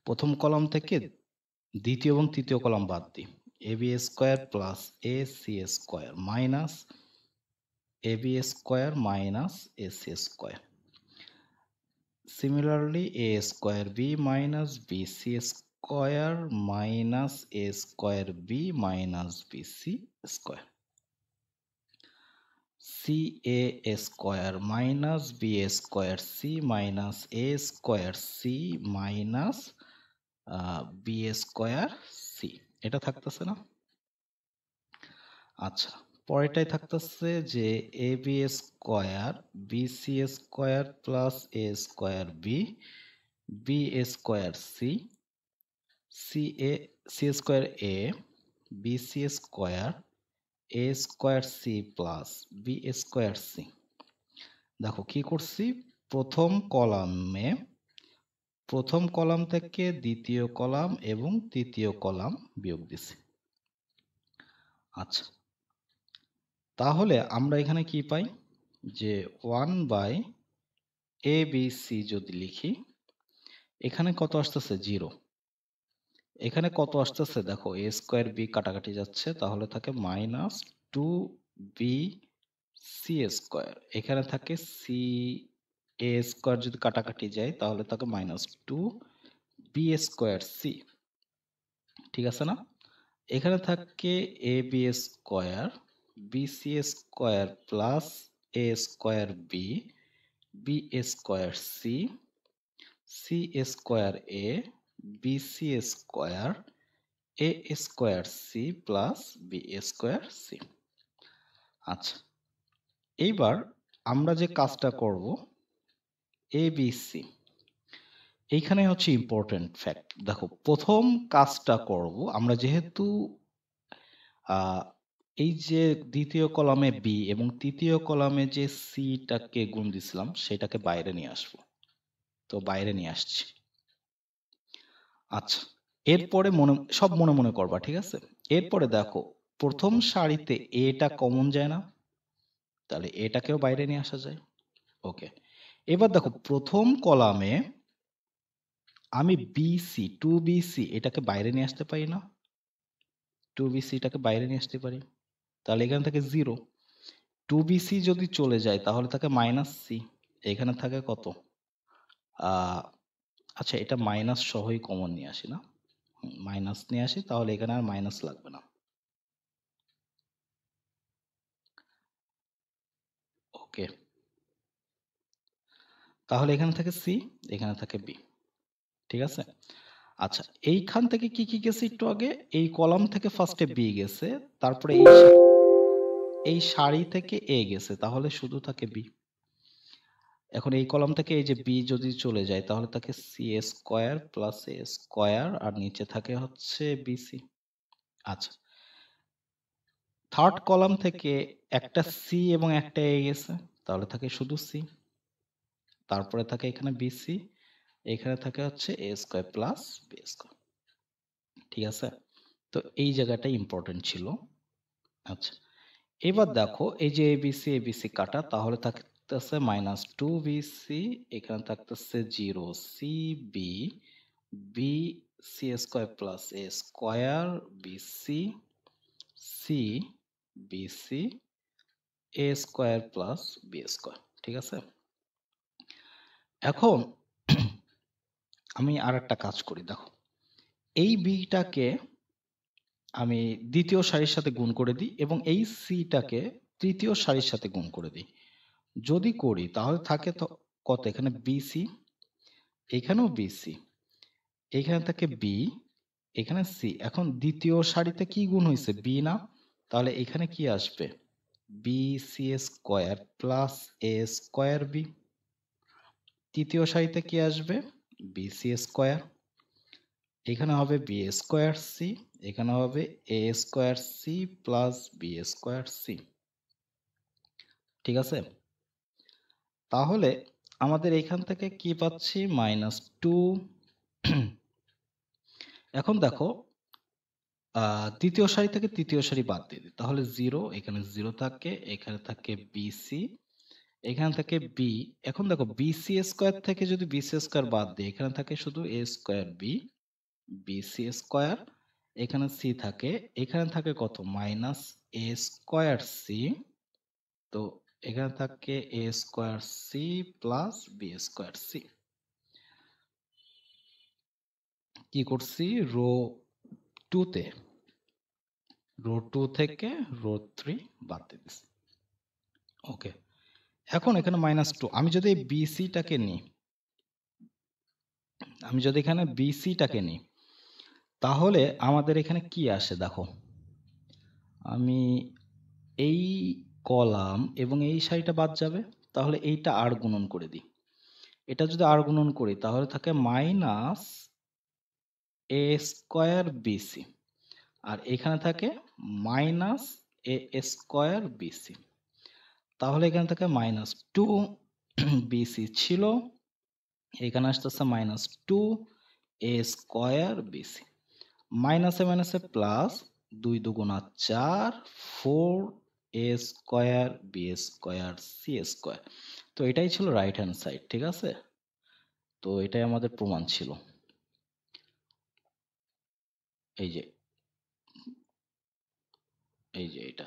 প্রথম কলাম থেকে দ্বিতীয় এবং তৃতীয় কলাম বাদ দিই, A B square plus A C square minus A B square minus A C square, similarly A square B minus B C square minus A square B minus B C square, C A square minus B square C minus A square C minus B square C, এটা থাকতেছে না। আচ্ছা, পরেরটাই থাকতেছে যে A B square B C square plus A square B B square C C A C square A B C square A square C plus B square C. দেখো কি করছি, প্রথম কলাম থেকে দ্বিতীয় কলাম এবং তৃতীয় কলাম বিয়োগ দিছি। আচ্ছা, তাহলে আমরা এখানে কি পাই, যে 1/abc যদি লিখি, এখানে কত আসতেছে 0, এখানে কত আসতেছে দেখো, এ স্কোয়ার বি কাটাকাটি যাচ্ছে, তাহলে থাকে মাইনাস 2b সি স্কোয়ার, এখানে থাকে সি এ স্কোয়ার যদি কাটাকাটি যায় তাহলে থাকে মাইনাস 2b স্কোয়ার সি। ঠিক আছে না, এখানে থাকে A B square B C square plus A square B, B A square C, C A square A, B C square, A square C plus B square C. আচ্ছা, এইবার আমরা যে কাজটা করব, এ বি সি, এইখানে হচ্ছে ইম্পর্টেন্ট ফ্যাক্ট। দেখো, প্রথম কাজটা করব আমরা, যেহেতু এই যে দ্বিতীয় কলামে বি এবং তৃতীয় কলামে যে সিটাকে গুণ দিছিলাম সেটাকে বাইরে নিয়ে আসবো। তো বাইরে নিয়ে আসছি। আচ্ছা, এরপরে সব মনে মনে করবা, ঠিক আছে? এরপরে দেখো, প্রথম সারিতে এটা কমন যায় না, তাহলে এটাকেও বাইরে নিয়ে আসা যায়। ওকে, এবার দেখো প্রথম কলামে আমি বিসি, টু বিসি এটাকে বাইরে নিয়ে আসতে পারি না? টু বিসি এটাকে বাইরে নিয়ে আসতে পারি, তাহলে এখান থেকে 0। টু বিসি যদি চলে যায় তাহলে থাকে মাইনাস সি, এখানে থাকে কত? আচ্ছা, এটা মাইনাস সহই কমন নিয়ে আসি না? মাইনাস নিয়ে আসি, তাহলে এখানে আর মাইনাস লাগবে না। ওকে, তাহলে এখানে থাকে সি, এখানে থাকে বি, ঠিক আছে? আচ্ছা, এইখান থেকে কি কি গেছে একটু আগে? এই কলাম থেকে ফার্স্টে বি গেছে, তারপরে এই সারি থেকে এ গেছে, তাহলে শুধু থাকে বি। এখন এই কলাম থেকে এই যে বি যদি চলে যায় তাহলে থাকে C square plus A square, আর নিচে থাকে হচ্ছে বিসি। আচ্ছা, থার্ড কলাম থেকে একটা সি এবং একটা এ গেছে, তাহলে থাকে শুধু সি, তারপরে থাকে এখানে বিসি, এখানে থাকে হচ্ছে এ স্কোয়ার প্লাস বি স্কোয়ার, ঠিক আছে? তো এই জায়গাটা ইম্পর্টেন্ট ছিল। আচ্ছা, এবার দেখো এই যে এবিসি এবিসি কাটা, তাহলে থাকতেছে মাইনাস টু বিসি, এখানে থাকতেছে 0 C B, B C square plus A square, BC C BC A square plus B square, ঠিক আছে? এখন আমি আর একটা কাজ করি, দেখো এই বিটাকে আমি দ্বিতীয় সারির সাথে গুণ করে দিই এবং এই সিটাকে তৃতীয় সারির সাথে গুণ করে দিই। যদি করি তাহলে থাকে তো কত? এখানে বিসি, এখানেও বিসি, এখানে থাকে বি, এখানে সি। এখন দ্বিতীয় সারিতে কি গুণ হয়েছে? বি না? তাহলে এখানে কি আসবে? B C square plus A square B. তৃতীয় সারিতে কি আসবে? বি সি স্কোয়ার, এখানে হবে বি স্কোয়ার সি, এখানে হবে A square C plus B square C, ঠিক আছে? তাহলে আমাদের এখান থেকে কি পাচ্ছি? Minus two. এখন দেখো, তৃতীয় সারি থেকে তৃতীয় সারি বাদ দিয়ে দিই, তাহলে 0, এখানে 0 থাকে, এখানে থাকে বিসি, এখানে থাকে বি। এখন দেখো বিসি স্কোয়ার থেকে যদি বিসি স্কোয়ার বাদ দিই, এখানে থাকে শুধু A square B, BC square, এখানে সি থাকে, এখানে থাকে কত? Minus A square C. তো এখানে থাকে A square C plus B square C. কি করছি? রো 2 তে, রো 2 থেকে রো 3 বাদ দিয়ে দিচ্ছি। ওকে, এখন এখানে মাইনাস 2, আমি যদি এই বিসিটাকে নিই, আমি যদি এখানে বিসিটাকে নিই তাহলে আমাদের এখানে কি আসে দেখো, আমি এই কলাম এবং এই সারিটা বাদ যাবে, তাহলে এইটা আর গুণন করে দিই। এটা যদি আর গুণন করি তাহলে থাকে মাইনাস এ স্কোয়ার বিসি, আর এখানে থাকে মাইনাস এ স্কোয়ার বিসি। তাহলে এখানে থাকে মাইনাস টু বিসি ছিল, এখানে আসতেছে minus two A square BC. মাইনাসে মাইনাসে প্লাস, 2 দুগুণা 4, 4 A square B square C square. তো এটাই ছিল রাইট হ্যান্ড সাইড, ঠিক আছে? তো এটাই আমাদের প্রমাণ ছিল। এই যে এটা,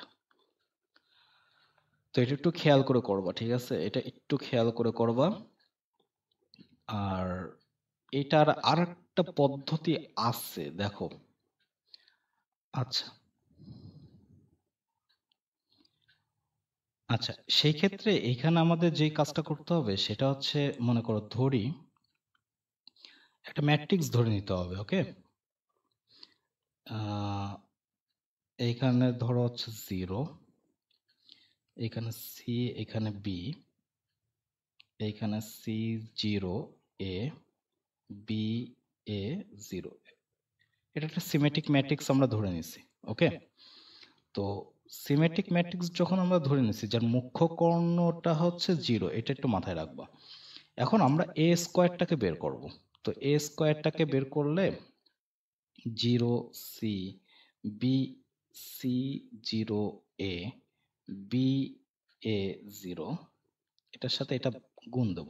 তো এটা একটু খেয়াল করে করবা, ঠিক আছে? এটা একটু খেয়াল করে করবা। আর এটার আর একটা পদ্ধতি আছে, দেখো। আচ্ছা, আচ্ছা, সেই ক্ষেত্রে এইখানে আমাদের যেই কাজটা করতে হবে সেটা হচ্ছে, মনে করো ধরি একটা ম্যাট্রিক্স ধরে নিতে হবে। ওকে, এইখানে ধরো হচ্ছে 0, এখানে সি, এখানে বি, এইখানে সি 0 এ, বি এ 0। এটা একটা সিমেট্রিক ম্যাট্রিক্স আমরা ধরে নিছি। ওকে, তো সিমেট্রিক ম্যাট্রিক্স যখন আমরা ধরে নিছি যার মুখ্য কর্ণটা হচ্ছে 0, এটা একটু মাথায় রাখবা। এখন আমরা এ স্কোয়ারটাকে বের করব। তো এ স্কোয়ারটাকে বের করলে 0 সি বি, সি 0 এ, বি এ 0, এটার সাথে এটা গুণ দেব।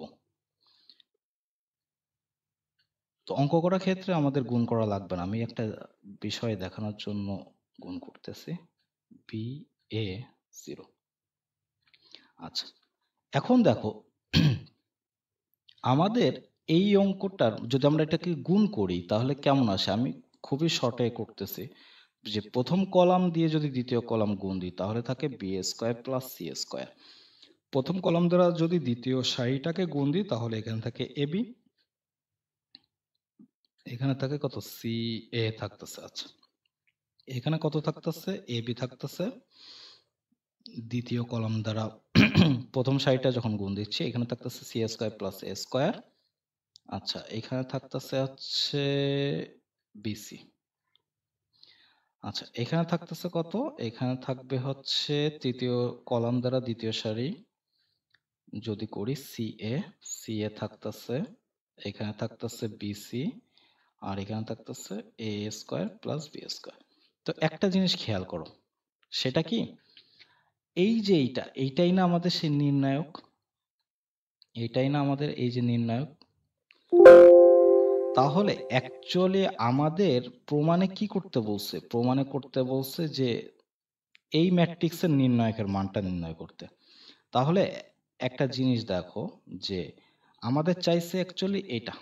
তো অঙ্ক করার ক্ষেত্রে আমাদের গুণ করা লাগবে না, আমি একটা বিষয় দেখানোর জন্য গুণ করতেছি। B A 0। আচ্ছা, এখন দেখো আমাদের এই অঙ্কটার যদি আমরা এটাকে গুণ করি তাহলে কেমন আসে, আমি খুবই শর্টে করতেছি। যে প্রথম কলাম দিয়ে যদি দ্বিতীয় কলাম গুণ দিই তাহলে থাকে B square plus C square. প্রথম কলাম দ্বারা যদি দ্বিতীয় সারিটাকে গুণ দিই তাহলে এখানে থাকে এবি, এখানে থাকে কত সি এ থাকতেছে। আচ্ছা, এখানে কত থাকতেছে এবি থাকতেছে। দ্বিতীয় কলাম দ্বারা প্রথম সারিটা যখন গুণ দিচ্ছি এখানে থাকতেছে C square plus A square. আচ্ছা, এখানে থাকতেছে হচ্ছে বিসি। আচ্ছা, এখানে থাকতেছে কত, এখানে থাকবে হচ্ছে তৃতীয় কলাম দ্বারা দ্বিতীয় সারি যদি করি সি এ, সি এ থাকতেছে, এখানে থাকতেছে বিসি, আর এখানে থাকতেছে এ স্কোয়ার প্লাস বি স্কোয়ার। তো একটা জিনিস খেয়াল করো, সেটা কি, এই যে এইটাই না আমাদের সেই নির্ণায়ক, এইটাই না আমাদের এই যে নির্ণায়ক। তাহলে অ্যাকচুয়ালি আমাদের প্রমাণে কি করতে বলছে, প্রমাণে করতে বলছে যে এই ম্যাট্রিক্সের নির্ণায়কের মানটা নির্ণয় করতে। তাহলে একটা জিনিস দেখো যে আমাদের চাইছে অ্যাকচুয়ালি এটা।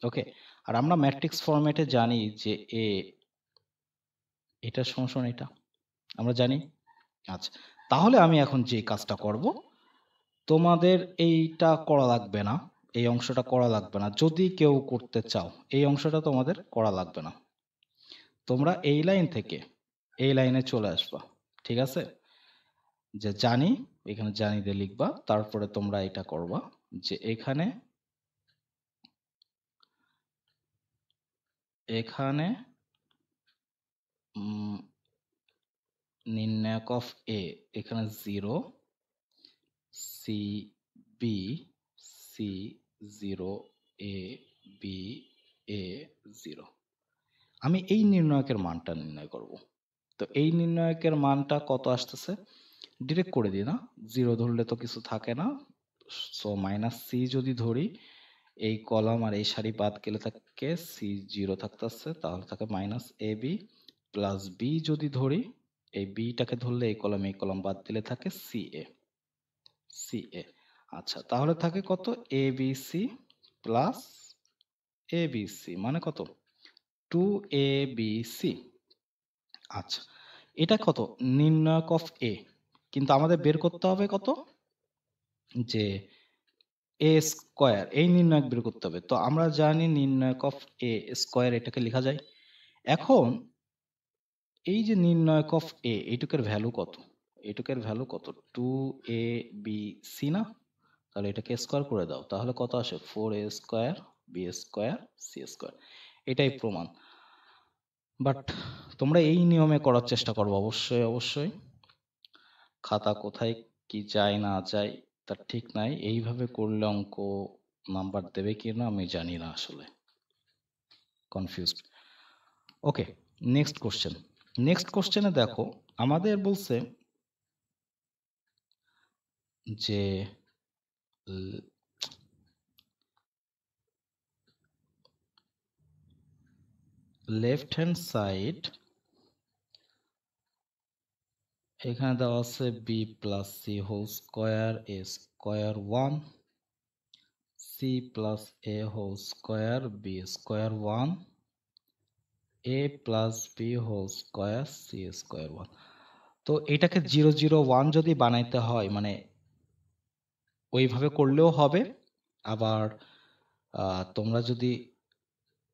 ওকে, আর আমরা ম্যাট্রিক্স ফরম্যাটে জানি যে এটা সমান এটা আমরা জানি। আচ্ছা, তাহলে আমি এখন যে কাজটা করব, তোমাদের এইটা করা লাগবে না, এই অংশটা করা লাগবে না। যদি কেউ করতে চাও এই অংশটা তোমাদের করা লাগবে না, তোমরা এই লাইন থেকে এই লাইনে চলে আসবা। ঠিক আছে, যে জানি, এখানে জানি দিয়ে লিখবা, তারপরে তোমরা এটা করবা যে এখানে এখানে নির্ণায়ক অফ এ, এখানে 0 সি বি, সি 0 এ, বি এ 0। আমি এই নির্ণায়কের মানটা নির্ণয় করব। তো এই নির্ণায়কের মানটা কত আসতেছে ডিরেক্ট করে দিই না, 0 ধরলে তো কিছু থাকে না। সো মাইনাস সি যদি ধরি, এই কলাম আর এই সারি বাদ গেলে থাকে সি 0 থাকতেছে, তাহলে থাকে minus A B, plus B যদি ধরি, এই বিটাকে ধরলে এই কলাম বাদ দিলে থাকে সি এ, সি এ। আচ্ছা, তাহলে থাকে কত এ B C plus A B C, মানে কত 2abc। আচ্ছা, এটা কত নির্ণায়ক অফ এ, কিন্তু আমাদের বের করতে হবে কত, যে এ স্কোয়ার, এই নির্ণায়ক বের করতে হবে। তো আমরা জানি নির্ণায়ক অফ এ স্কোয়ার এটাকে লেখা যায়। এখন এই যে নির্ণায়ক অফ এ, এইটুকের ভ্যালু কত, এইটুকের ভ্যালু কত 2abc না, তাহলে এটাকে স্কোয়ার করে দাও, তাহলে কত আসে 4a square B square C square. এটাই প্রমাণ। বাট তোমরা এই নিয়মে করার চেষ্টা করবো অবশ্যই অবশ্যই। খাতা কোথায় কি যায় না যায় তার ঠিক নাই, এইভাবে করলে অঙ্ক নাম্বার দেবে কিনা আমি জানি না, আসলে কনফিউজড। ওকে, নেক্সট কোশ্চেন। নেক্সট কোশ্চেনে দেখো আমাদের বলছে যে লেফট হ্যান্ড সাইড, এখানে দেওয়া আছে B plus C whole square A square 1, C plus A whole square B square 1, A plus B whole square C square 1। তো এটাকে 0 0 1 যদি বানাইতে হয় মানে ওইভাবে করলেও হবে, আবার তোমরা যদি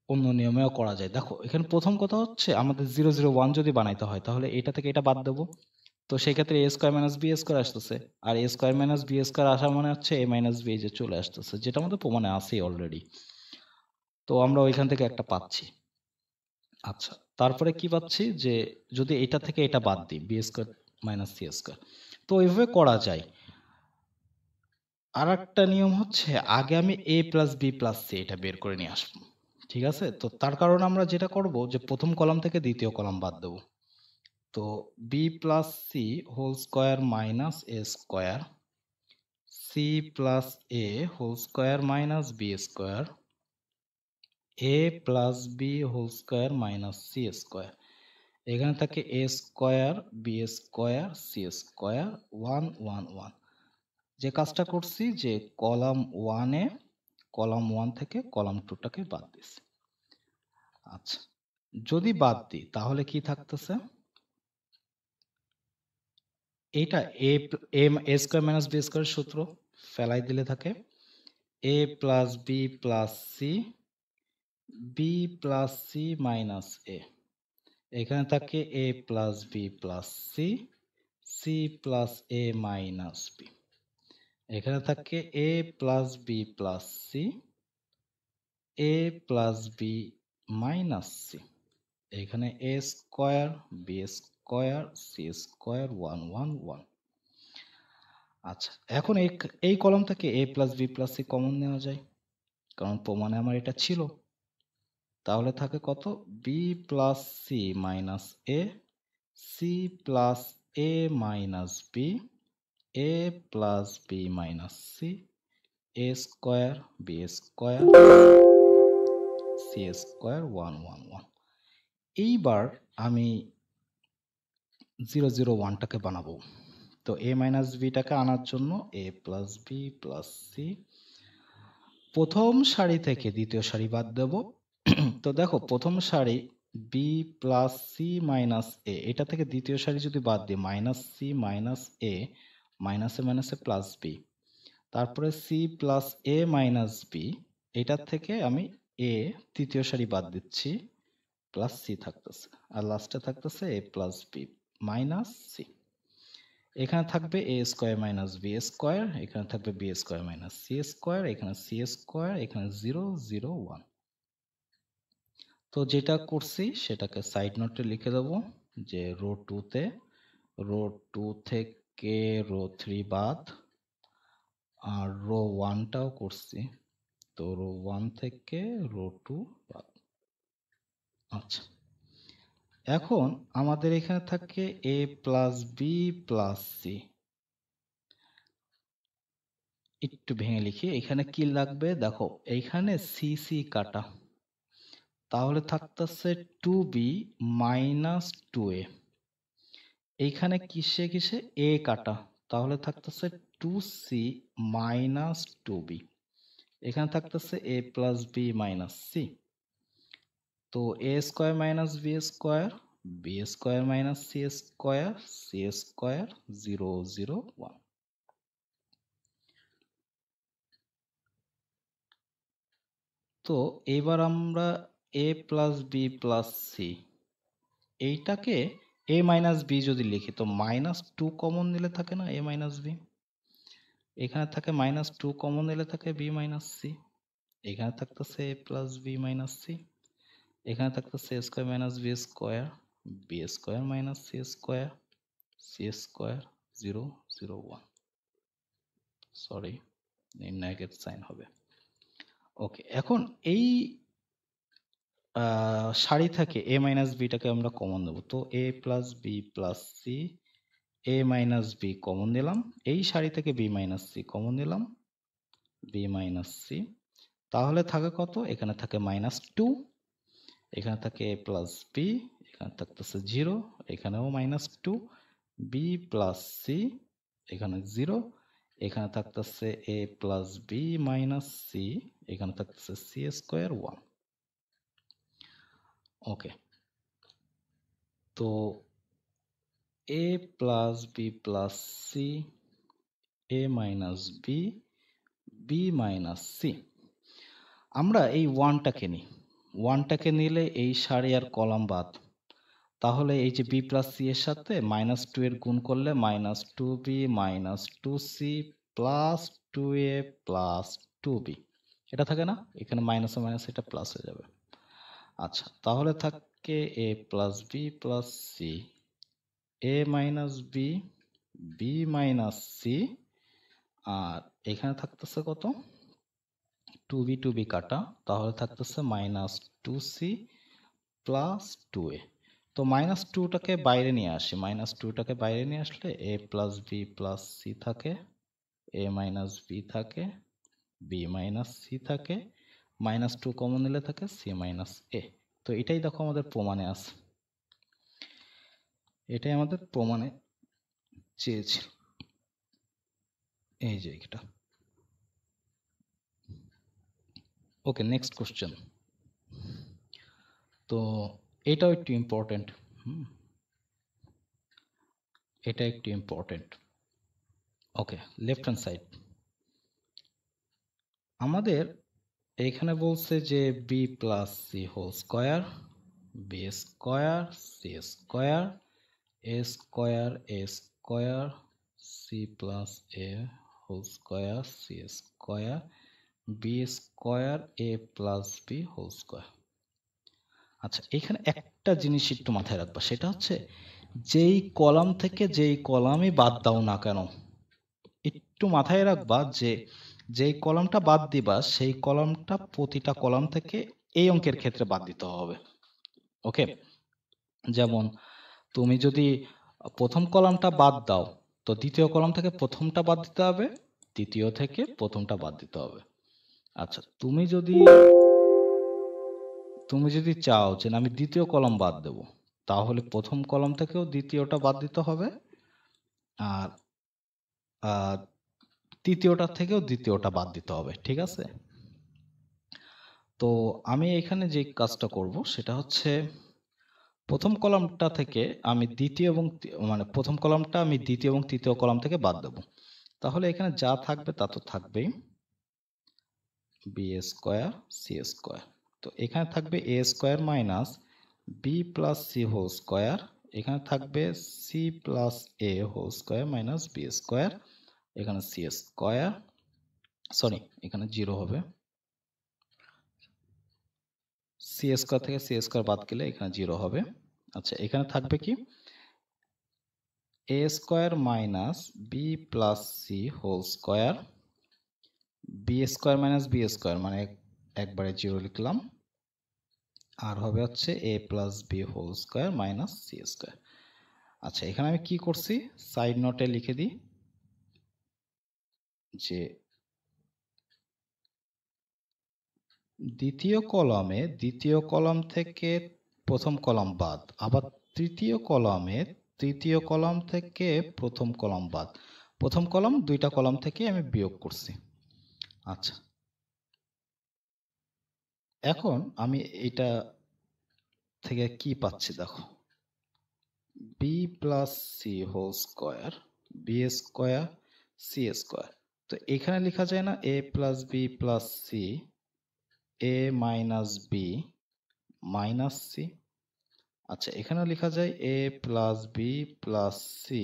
অন্য নিয়মেও করা যায়। দেখো এখানে প্রথম কথা হচ্ছে আমাদের 0 0 1 যদি বানাইতে হয় তাহলে এটা থেকে এটা বাদ দেবো, তো সেই ক্ষেত্রে a square minus b square আসতেছে, আর a square minus b square আসা মানে হচ্ছে a মাইনাস b যে চলে আসতেছে, যেটা আমাদের প্রমাণে আছেই অলরেডি। তো আমরা ওইখান থেকে একটা পাচ্ছি। আচ্ছা, তারপরে কি পাচ্ছি যে যদি এটা থেকে এটা বাদ দিই B square minus C square, তো ওইভাবে করা যায়। আর একটা নিয়ম হচ্ছে আগে আমি এ প্লাস বি প্লাস সি এটা বের করে নিয়ে আসবো, ঠিক আছে? তো তার কারণে আমরা যেটা করব যে প্রথম কলাম থেকে দ্বিতীয় কলাম বাদ দেবো। তো B plus C whole square minus A square, C plus A whole square minus B square, A plus B whole square minus C square. এখানে থাকে A square B square C square 1 1 1। যে কাজটা করছি যে column 1 এ column 1 থেকে column 2 টাকে বাদ দিছি। আচ্ছা, যদি বাদ দিই তাহলে কি থাকতেছে? এইটা A A square minus B square সূত্র ফেলাই দিলে থাকে A plus B plus C, B plus C minus A. এখানে থাকে A plus B plus C, C plus A minus B. এখানে থাকে A plus B plus C, A plus B minus C. এখানে A square B square C square 1 1 1। আচ্ছা, এখন এই column থেকে A plus B plus C common নেওয়া যায়, কারণ প্রমাণে আমার এটা ছিল। তাহলে থাকে কত? B plus C minus A, C plus A minus B, A plus B minus C, A square B square C square 1 1 1। এইবার আমি 0 0 1 টাকে বানাবো। তো a মাইনাস বিটাকে আনার জন্য a plus B plus C, প্রথম সারি থেকে দ্বিতীয় সারি বাদ দেব। তো দেখো প্রথম সারি বি প্লাস সি মাইনাস এ, এটা থেকে দ্বিতীয় সারি যদি বাদ দিই মাইনাস সি মাইনাস এ, মাইনাসে প্লাস বি, তারপরে C plus A minus B, এটার থেকে আমি এ তৃতীয় সারি বাদ দিচ্ছি, প্লাস সি থাকতেছে, আর লাস্টে থাকতেছে A plus B minus C. এখানে থাকবে A square minus B square, এখানে থাকবে B square minus C square, এখানে সি স্কয়ার, এখানে 0 0 1। তো যেটা করছি সেটাকে সাইড নোটে লিখে দেব যে রো 2 তে রো 2 থেকে রো 3 বাদ, আর রো 1 টাও করছি, তো রো 1 থেকে রো 2 বাদ। আচ্ছা, এখন আমাদের এখানে থাকে A plus B plus C. একটু ভেঙে লিখি, এখানে কি লাগবে দেখো, এইখানে সি সি কাটা, তাহলে থাকতেছে 2b মাইনাস 2a। এইখানে কিসে কিসে a কাটা, তাহলে থাকতেছে 2c মাইনাস 2b। এখানে থাকতেছে a plus b minus c। তো a square minus b square, b square minus c square, c square 0 0 1। তো এবার আমরা a plus b plus c এইটাকে a মাইনাস বি যদি লিখি তো মাইনাস 2 কমন নিলে থাকে না a মাইনাস বি, এখানে থাকে মাইনাস 2 কমন নিলে থাকে b মাইনাস সি, এখানে থাকতেছে a plus B minus C, এখানে থাকতেছে a square minus B square, B square minus C square, C square 0 0 1। Sorry, negative sign হবে। ওকে, এখন এই সারি থেকে a মাইনাস বিটাকে আমরা কমন নেব, তো a plus B plus C, a minus B common নিলাম, এই সারি থেকে b মাইনাস সি কমন নিলাম, b মাইনাস সি। তাহলে থাকে কত? এখানে থাকে মাইনাস 2, এখানে থাকে a প্লাস বি, এখানে থাকতেছে 0, এখানেও মাইনাস 2, b প্লাস সি, এখানে 0, এখানে থাকতেছে a plus B minus C, এখানে থাকতেছে সি স্কয়ার 1। ওকে, তো a plus B plus C, a minus B, B minus C. আমরা এই ওয়ানটাকে নিই, ওয়ানটাকে নিলে এই সারি আর কলাম বাদ, তাহলে এই যে বি প্লাস সি এর সাথে মাইনাস টু এর গুণ করলে minus two B minus two C plus two A plus two B, এটা থাকে না, এখানে মাইনাস মাইনাস এটা প্লাস হয়ে যাবে। আচ্ছা, তাহলে থাকে A plus B plus C, A minus B, B minus C, আর এখানে থাকতেছে কত, টু বি কাটা, তাহলে থাকতেছে minus two C plus two A. তো মাইনাস টুটাকে বাইরে নিয়ে আসি, মাইনাস টুটাকে বাইরে নিয়ে আসলে এ প্লাস বি প্লাস সি থাকে, এ মাইনাস বি থাকে, বি মাইনাস সি থাকে, মাইনাস টু কমন নিলে থাকে সি মাইনাস এ। তো এটাই দেখো আমাদের প্রমাণে আছে, এটাই আমাদের প্রমাণে চেয়েছিল, এই যে এটা। Okay, next question. তো এটাও একটু ইম্পর্টেন্ট, এটা একটু important. Okay, left hand side আমাদের এখানে বলছে যে B plus C whole square, B square C square, A square A square C plus A whole square C square, B square A plus B whole square. আচ্ছা, এখানে একটা জিনিস একটু মাথায় রাখবা, সেটা হচ্ছে যেই কলাম থেকে যেই কলামই বাদ দাও না কেন, একটু মাথায় রাখবা যে যেই কলামটা বাদ দিবা সেই কলামটা প্রতিটা কলাম থেকে এই অঙ্কের ক্ষেত্রে বাদ দিতে হবে। ওকে, যেমন তুমি যদি প্রথম কলামটা বাদ দাও, তো দ্বিতীয় কলাম থেকে প্রথমটা বাদ দিতে হবে, তৃতীয় থেকে প্রথমটা বাদ দিতে হবে। আচ্ছা, তুমি যদি চাও যে আমি দ্বিতীয় কলাম বাদ দেব, তাহলে প্রথম কলাম থেকেও দ্বিতীয়টা বাদ দিতে হবে, আর তৃতীয়টা থেকেও দ্বিতীয়টা বাদ দিতে হবে, ঠিক আছে? তো আমি এখানে যে কাজটা করব সেটা হচ্ছে প্রথম কলামটা থেকে আমি দ্বিতীয় এবং মানে প্রথম কলামটা আমি দ্বিতীয় এবং তৃতীয় কলাম থেকে বাদ দেব, তাহলে এখানে যা থাকবে তা তো থাকবেই, বি স্কোয়ার সি স্কোয়ার। তো এখানে থাকবে A square minus B plus C whole square, এখানে থাকবে C plus A whole square minus B square, এখানে সি স্কোয়ার, সরি এখানে জিরো হবে, সি স্কোয়ার থেকে সি স্কোয়ার বাদ গেলে এখানে জিরো হবে। আচ্ছা, এখানে থাকবে কি A square minus B plus C whole square, B square minus B square মানে একবারে জিরো লিখলাম, আর হবে হচ্ছে A plus B whole square minus C square. আচ্ছা, এখানে আমি কি করছি, সাইড নোটে লিখে দিই যে দ্বিতীয় কলাম থেকে প্রথম কলাম বাদ, আবার তৃতীয় কলাম থেকে প্রথম কলাম বাদ, প্রথম কলাম দুইটা কলাম থেকে আমি বিয়োগ করছি। আচ্ছা, এখন আমি এটা থেকে কি পাচ্ছি দেখো, B plus C whole square, B square C square. তো এখানে লেখা যায় না A plus B plus C, A minus B minus C. আচ্ছা, এখানে লেখা যায় A plus B plus C,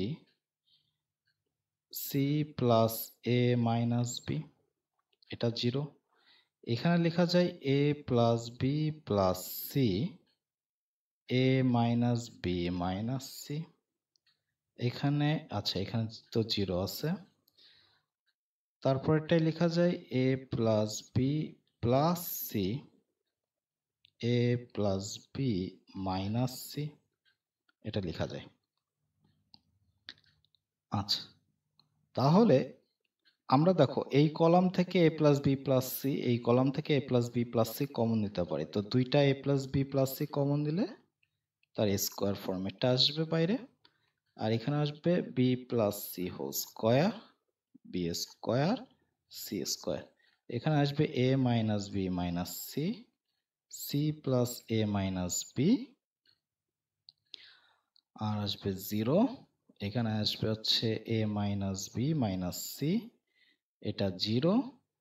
C plus A minus B, এটা জিরো। এখানে লেখা যায় A plus B plus C, A minus B minus C, এখানে আচ্ছা এখানে তো জিরো আছে। তারপরটাই লেখা যায় A plus B plus C, A plus B minus C, এটা লেখা যায়। আচ্ছা, তাহলে আমরা দেখো এই কলাম থেকে A plus B plus C, এই কলাম থেকে A plus B plus C common নিতে পারি, তো দুইটা A plus B plus C common দিলে তার স্কোয়ার ফর্মেটটা আসবে বাইরে, আর এখানে আসবে B plus C whole square, B square C square, এখানে আসবে A minus B minus C, C plus A minus B, আর আসবে জিরো, এখানে আসবে হচ্ছে a minus B minus C, এটা 0,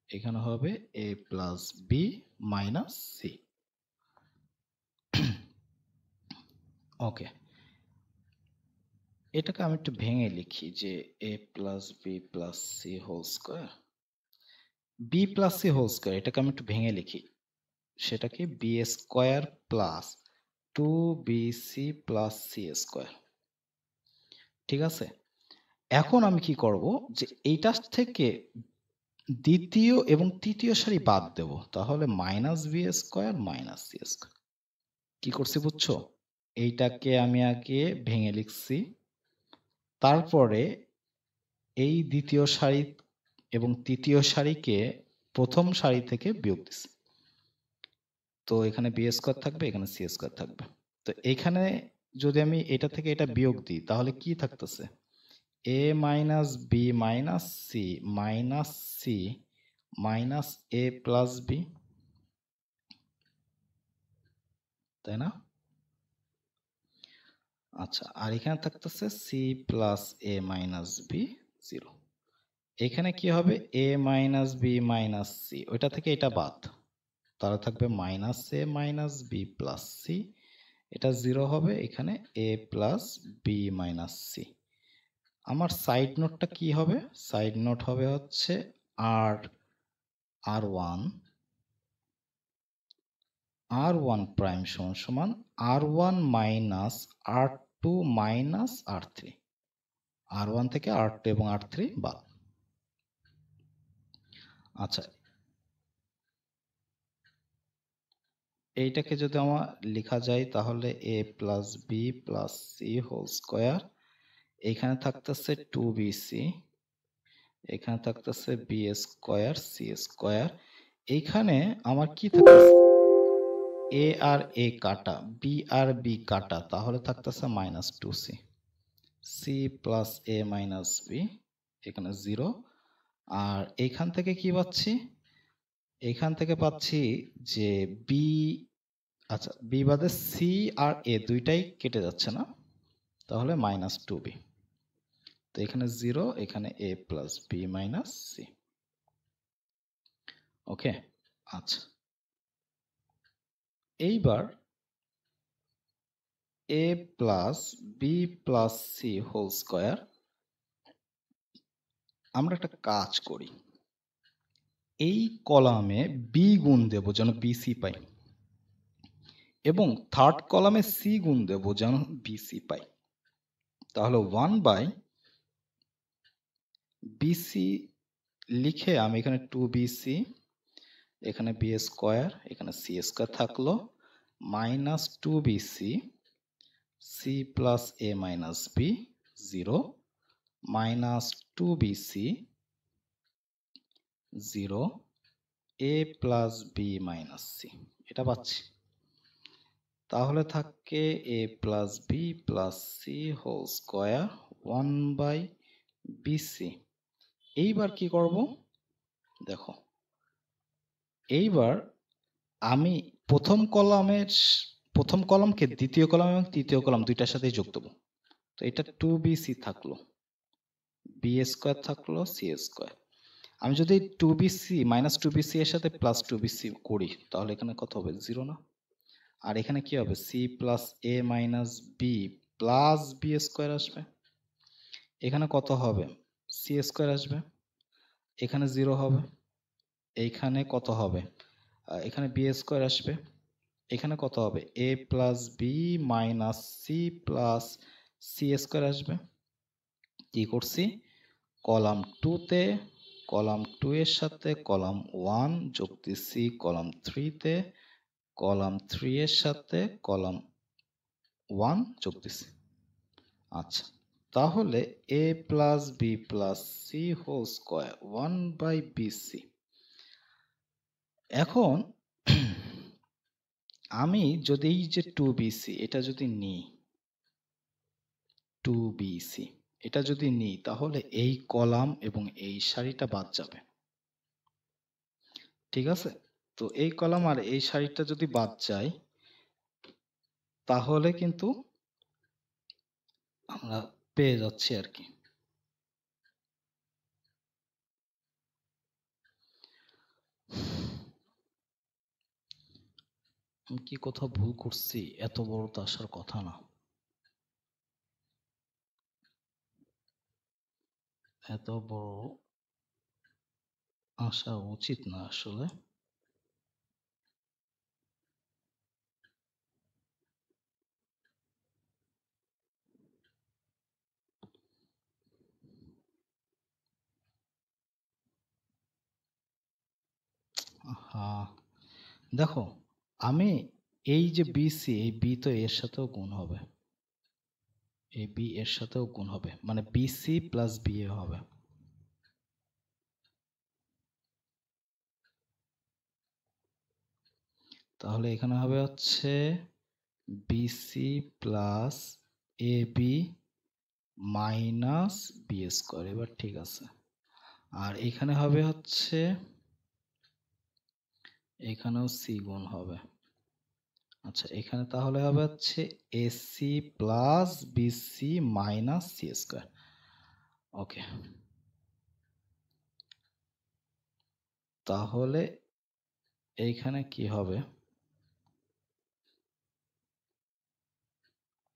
এখানে হবে a plus B minus C. Okay, এটাকে আমি একটু ভেঙে লিখি যে a plus B plus C whole square, B plus C whole square, এটাকে আমি একটু ভেঙে লিখি, সেটা কি B square plus 2bc plus C square. ঠিক আছে, এখন আমি কি করব যে এইটার থেকে দ্বিতীয় এবং তৃতীয় সারি বাদ দেব, তাহলে minus B square minus C square. কি করছি বুঝছো? এইটাকে আমি আগে ভেঙে লিখছি, তারপরে এই দ্বিতীয় সারি এবং তৃতীয় সারিকে প্রথম সারি থেকে বিয়োগ দিচ্ছি। তো এখানে বি স্কোয়ার থাকবে, এখানে সি স্কোয়ার থাকবে। তো এখানে যদি আমি এটা থেকে এটা বিয়োগ দিই তাহলে কি থাকতেছে? a minus B minus C minus C minus A plus B, তাই না? আচ্ছা, আর এখানে থাকতেছে C plus A minus B 0। এখানে কি হবে? A minus B minus C, ওইটা থেকে এটা বাদ, তাহলে থাকবে minus A minus B plus C, এটা 0 হবে, এখানে A plus B minus C. আমার সাইড নোটটা কি হবে? সাইড নোট হবে হচ্ছে আর1 প্রাইম সমান সমান আর1 মাইনাস আর2 মাইনাস আর3, আর1 থেকে আর2 এবং আর3 বাদ। আচ্ছা, এইটাকে যদি আমার লেখা যায় তাহলে a plus B plus C whole square, এখানে থাকতেছে 2bc, এখানে থাকতেছে বি স্কোয়ার সি স্কোয়ার, এইখানে আমার কি থাকতেছে? এ আর এ কাটা, বি আর বি কাটা, তাহলে থাকতেছে minus 2c, C plus A minus B, এখানে 0। আর এখান থেকে কি পাচ্ছি? এখান থেকে পাচ্ছি যে বি, আচ্ছা বি বাদে সি আর এ দুইটাই কেটে যাচ্ছে না, তাহলে মাইনাস 2b। তো এখানে 0, এখানে A plus B minus C. Okay, আচ্ছা এইবার A plus B plus C whole square, আমরা একটা কাজ করি, এই কলামে বি গুণ দেব যেন বিসি পাই, এবং থার্ড কলামে সি গুণ দেব যেন বিসি পাই। তাহলে 1 বাই বিসি লিখে আমি এখানে 2bc, এখানে বি স্কোয়ার, এখানে সি স্কোয়ার থাকলো, minus 2bc C plus A minus B 0, minus 2bc 0 A plus B minus C, এটা পাচ্ছি। তাহলে থাকে A plus B plus C whole square 1 by BC. এইবার কি করব দেখো, এইবার আমি প্রথম কলামকে দ্বিতীয় কলাম এবং তৃতীয় কলাম দুইটার সাথে যোগ দেবো। তো এটা 2bc থাকলো, বি স্কোয়ার থাকলো সি স্কোয়ার। আমি যদি 2bc মাইনাস 2bc এর সাথে প্লাস 2bc করি তাহলে এখানে কত হবে? 0 না? আর এখানে কি হবে? C plus A minus B plus B square আসবে, এখানে কত হবে? সি স্কোয়ার আসবে, এখানে 0 হবে, এইখানে কত হবে? এখানে বি স্কোয়ার আসবে, এখানে কত হবে? A plus B minus C plus C square আসবে। কি করছি? কলাম 2 তে কলাম 2 এর সাথে কলাম 1 যোগ দিচ্ছি কলাম 3 তে, কলাম 3 এর সাথে কলাম 1 যোগ দিচ্ছি। আচ্ছা, তাহলে A plus B plus C whole square 1 by BC. এখন আমি যদি এই যে 2bc এটা যদি নিই, 2bc এটা যদি নিই তাহলে এই কলাম এবং এই সারিটা বাদ যাবে। ঠিক আছে, তো এই কলাম আর এই সারিটা যদি বাদ যায় তাহলে কিন্তু আমরা পেয়ে যাচ্ছি আর কি। আমি কি কোথাও ভুল করছি? এত বড় তো আসার কথা না, এত বড় আসা উচিত না আসলে। হ্যাঁ, দেখো, আমি এই যে বিসি, এই বি তো এর সাথেও গুণ হবে, এই বি এর সাথেও গুণ হবে, মানে বিসি প্লাস বি এ হবে। তাহলে এখানে হবে হচ্ছে BC plus A B minus B square. এবার ঠিক আছে। আর এখানে হবে হচ্ছে, এখানেও সি গুণ হবে। আচ্ছা, এখানে তাহলে হবে হচ্ছে AC plus BC minus C square. Okay, তাহলে এইখানে কি হবে,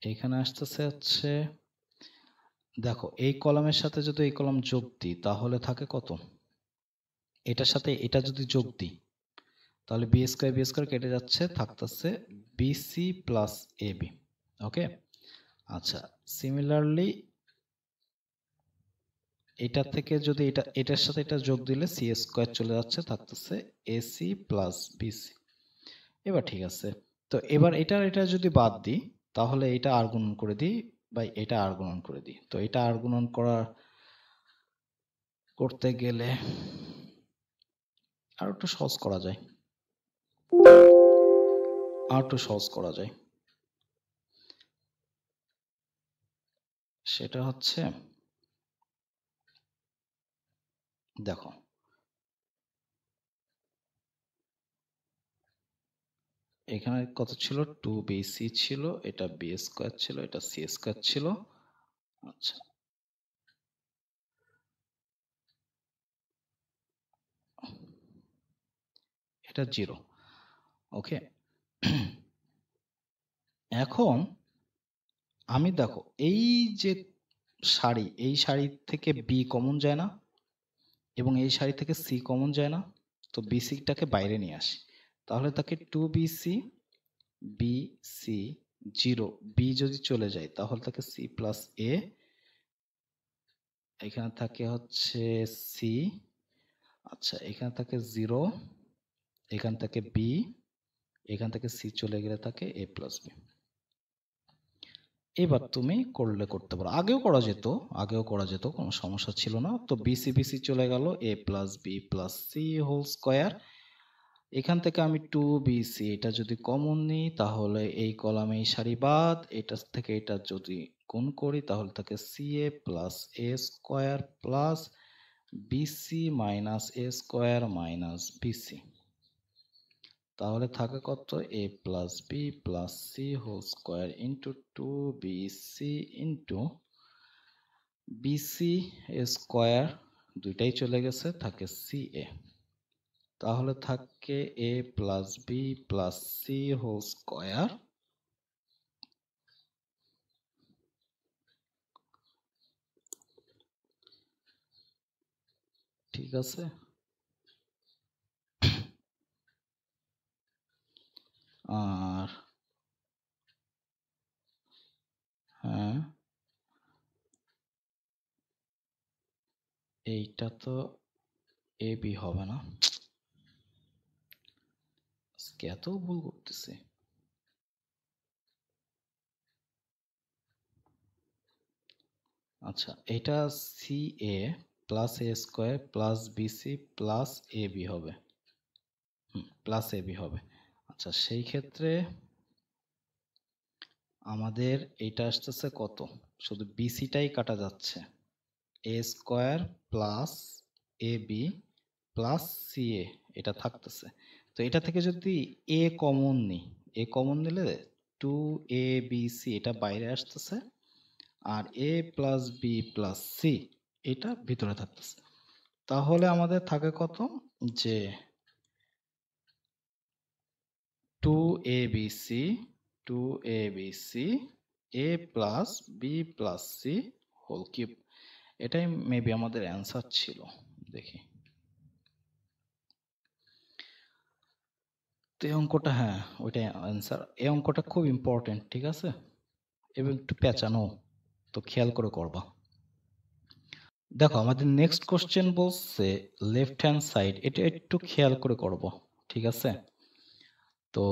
এইখানে আসতেছে হচ্ছে, দেখো এই কলামের সাথে যদি এই কলাম যোগ দিই তাহলে থাকে কত, এটার সাথে এটা যদি যোগ দিই তাহলে বি স্কোয়ার কেটে যাচ্ছে, থাকতেছে বিসি প্লাস এ বি। ওকে, আচ্ছা, সিমিলারলি এটা থেকে যদি এটা এটার সাথে এটা যোগ দিলে সি স্কোয়ার চলে যাচ্ছে, থাকতেছে এসি প্লাস বিসি। এবার ঠিক আছে, তো এবার এটা যদি বাদ দিই তাহলে এটা আর গুণন করে দিই, বা এটা আর গুণন করে দিই। তো এটা আর গুণন করতে গেলে আর একটু সহজ করা যায়, আর একটু সহজ করা যায়। সেটা হচ্ছে, দেখো এখানে কত ছিল, 2bc ছিল, এটা বি স্কোয়ার ছিল, এটা সি স্কোয়ার ছিল। আচ্ছা, এটা 0। ওকে, এখন আমি দেখো এই যে সারি, এই সারি থেকে বি কমন যায় না, এবং এই সারি থেকে সি কমন যায় না, তো বিসিটাকে বাইরে নিয়ে আসি। তাহলে তাকে 2bc বি সি 0, বি যদি চলে যায় তাহলে তাকে সি প্লাস এ, এখানে থাকে হচ্ছে সি, আচ্ছা এখানে থাকে 0, এখান থেকে বি, এখান থেকে সি চলে গেলে থাকে এ প্লাস বি। এবার তুমি করতে পারো, আগেও করা যেত, কোনো সমস্যা ছিল না। তো বিসি বিসি চলে গেল, A plus B plus C whole square. এখান থেকে আমি 2bc এটা যদি কমন নিই তাহলে এই কলামে এই সারি বাদ, এটা থেকে এটা যদি গুণ করি তাহলে থাকে C A plus A square plus BC minus A square minus BC. তাহলে থাকে কত, A plus B plus C whole square into 2bc into BC square, দুইটাই চলে গেছে, থাকে সি এ। তাহলে থাকে A plus B plus C whole square, ঠিক আছে। আর হ্যাঁ, এইটা তো এ বি হবে না, এত ভুল করতেছে। আচ্ছা, এটা C A plus A square plus BC plus A B হবে, প্লাস এ বি হবে। আচ্ছা, সেই ক্ষেত্রে আমাদের এইটা আসতেছে কত, শুধু বিসিটাই কাটা যাচ্ছে, এ square plus A B plus C এ, এটা থাকতেছে। তো এটা থেকে যদি এ কমন নিই, এ কমন নিলে 2abc এটা বাইরে আসতেছে, আর এ প্লাস বি প্লাস সি এটা ভিতরে থাকতেছে। তাহলে আমাদের থাকে কত, যে 2abc a plus B plus C whole cube. এটাই মেবি আমাদের অ্যান্সার ছিল। দেখি তো এই অঙ্কটা, হ্যাঁ ওইটাই অ্যান্সার। এই অঙ্কটা খুব ইম্পর্টেন্ট, ঠিক আছে, এবং একটু পেঁচানো, তো খেয়াল করে করবা। দেখো আমাদের নেক্সট কোশ্চেন বলছে লেফট হ্যান্ড সাইড, এটা একটু খেয়াল করে করব, ঠিক আছে। তো